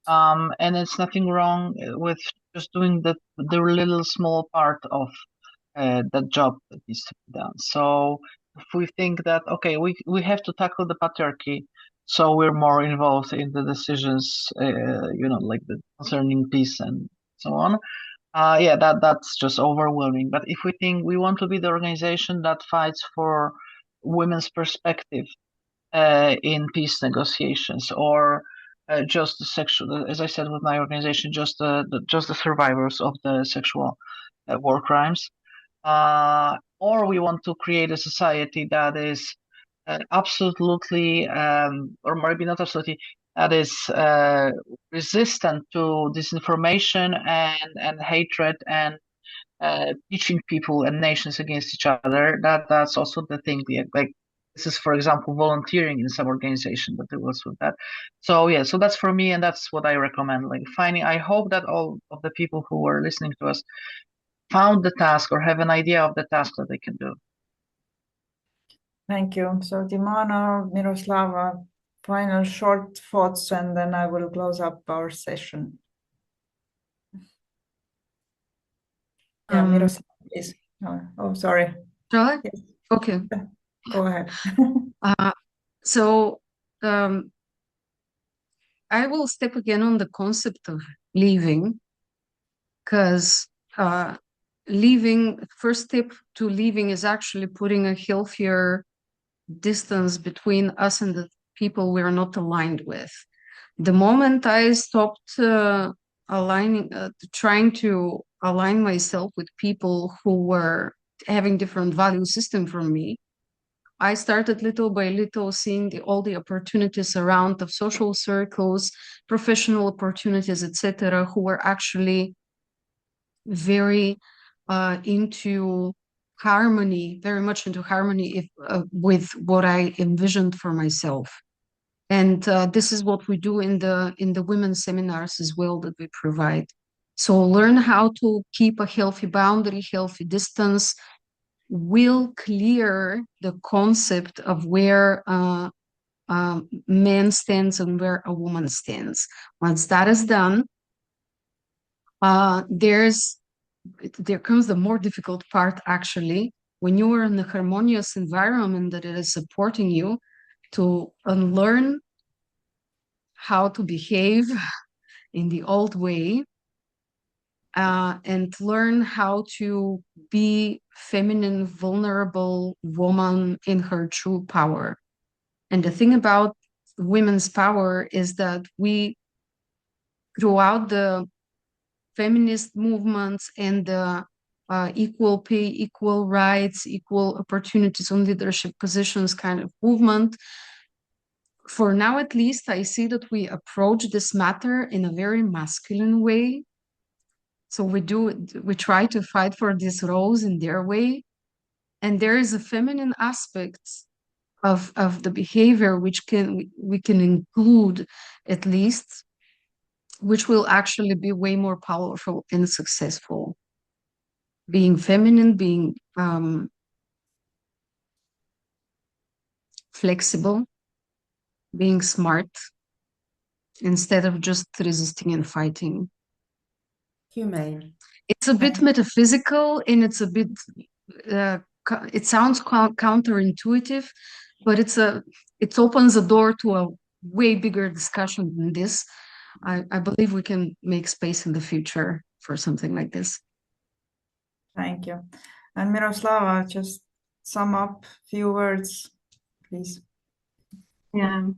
And it's nothing wrong with just doing the little small part of that job that needs to be done. So if we think that, okay, we have to tackle the patriarchy, so we're more involved in the decisions, like the concerning peace and so on. Yeah, that's just overwhelming. But if we think we want to be the organization that fights for women's perspective in peace negotiations, or just the sexual, as I said with my organization, just the survivors of the sexual war crimes, or we want to create a society that is absolutely, or maybe not absolutely, that is resistant to disinformation and hatred and teaching people and nations against each other. That's also the thing. Like this is, for example, volunteering in some organization, but it was with that. So yeah, so that's for me, and that's what I recommend. Like finding. I hope that all of the people who are listening to us found the task or have an idea of the task that they can do. Thank you. So Dimana, Miroslava, final short thoughts, and then I will close up our session. Yeah, Miroslava, please. Oh, sorry. Shall I? Yes. Okay. Go ahead. So I will step again on the concept of leaving, because leaving, first step to leaving is actually putting a healthier distance between us and the people we're not aligned with. The moment I stopped trying to align myself with people who were having different value system from me, I started little by little seeing all the opportunities around of social circles, professional opportunities, etc., who were actually very into harmony, very much into harmony with what I envisioned for myself. And this is what we do in the women's seminars as well that we provide. So learn how to keep a healthy boundary, healthy distance, will clear the concept of where man stands and where a woman stands. Once that is done, there comes the more difficult part, actually, when you are in a harmonious environment that it is supporting you, to unlearn how to behave in the old way, and learn how to be feminine, vulnerable woman in her true power. And the thing about women's power is that we, throughout the feminist movements and the equal pay, equal rights, equal opportunities on leadership positions kind of movement, for now at least, I see that we approach this matter in a very masculine way. So we try to fight for these roles in their way. And there is a feminine aspect of the behavior which we can include, at least, which will actually be way more powerful and successful. Being feminine, being flexible, being smart, instead of just resisting and fighting. Humane. It's a bit metaphysical, and it's a bit, it sounds counterintuitive, but it opens a door to a way bigger discussion than this. I believe we can make space in the future for something like this. Thank you. And Miroslava, just sum up a few words, please. Yeah.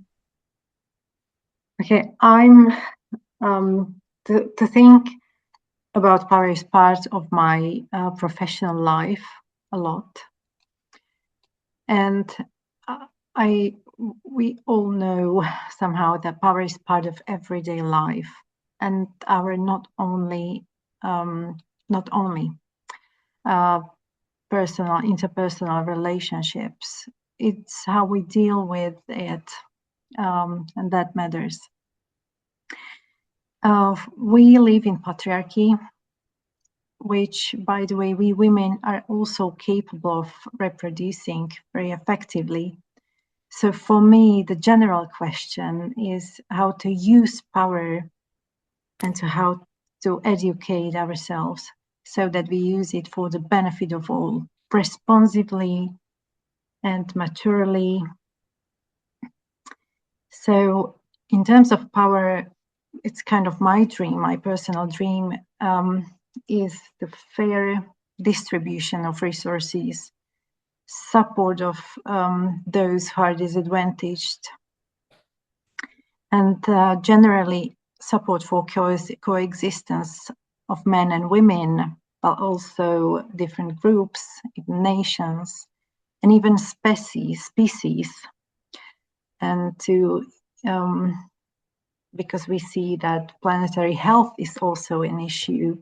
Okay, I'm to think about power is part of my professional life a lot, and we all know somehow that power is part of everyday life, and our not only interpersonal relationships. It's how we deal with it, and that matters. We live in patriarchy, which, by the way, we women are also capable of reproducing very effectively. So for me, the general question is how to use power and how to educate ourselves so that we use it for the benefit of all, responsibly and maturely. So in terms of power, it's kind of my dream, my personal dream, is the fair distribution of resources, support of those who are disadvantaged, and generally support for coexistence of men and women, but also different groups, nations, and even species. And because we see that planetary health is also an issue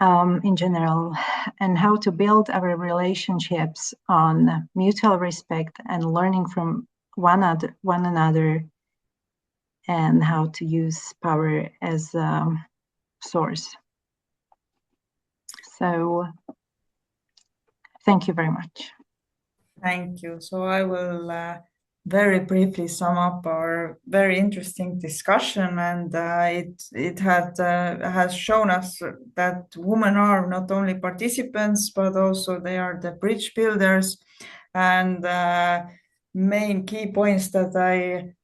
in general, and how to build our relationships on mutual respect and learning from one another, and how to use power as a source. So thank you very much. Thank you. So I will very briefly sum up our very interesting discussion, and it has shown us that women are not only participants, but also they are the bridge builders. And main key points that I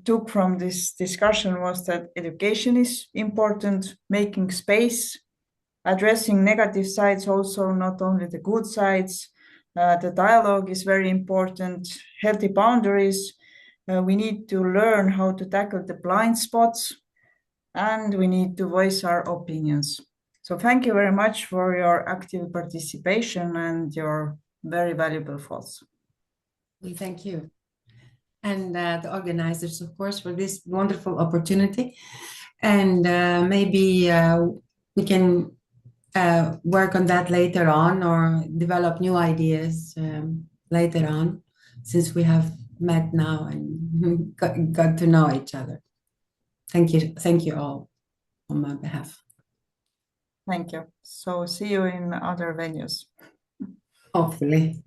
took from this discussion was that education is important, making space, addressing negative sides also, not only the good sides, The dialogue is very important, healthy boundaries. We need to learn how to tackle the blind spots, and we need to voice our opinions. So thank you very much for your active participation and your very valuable thoughts. We thank you. And the organizers, of course, for this wonderful opportunity. And maybe we can work on that later on, or develop new ideas later on, since we have met now and got to know each other. Thank you all on my behalf. Thank you. So see you in other venues. Hopefully.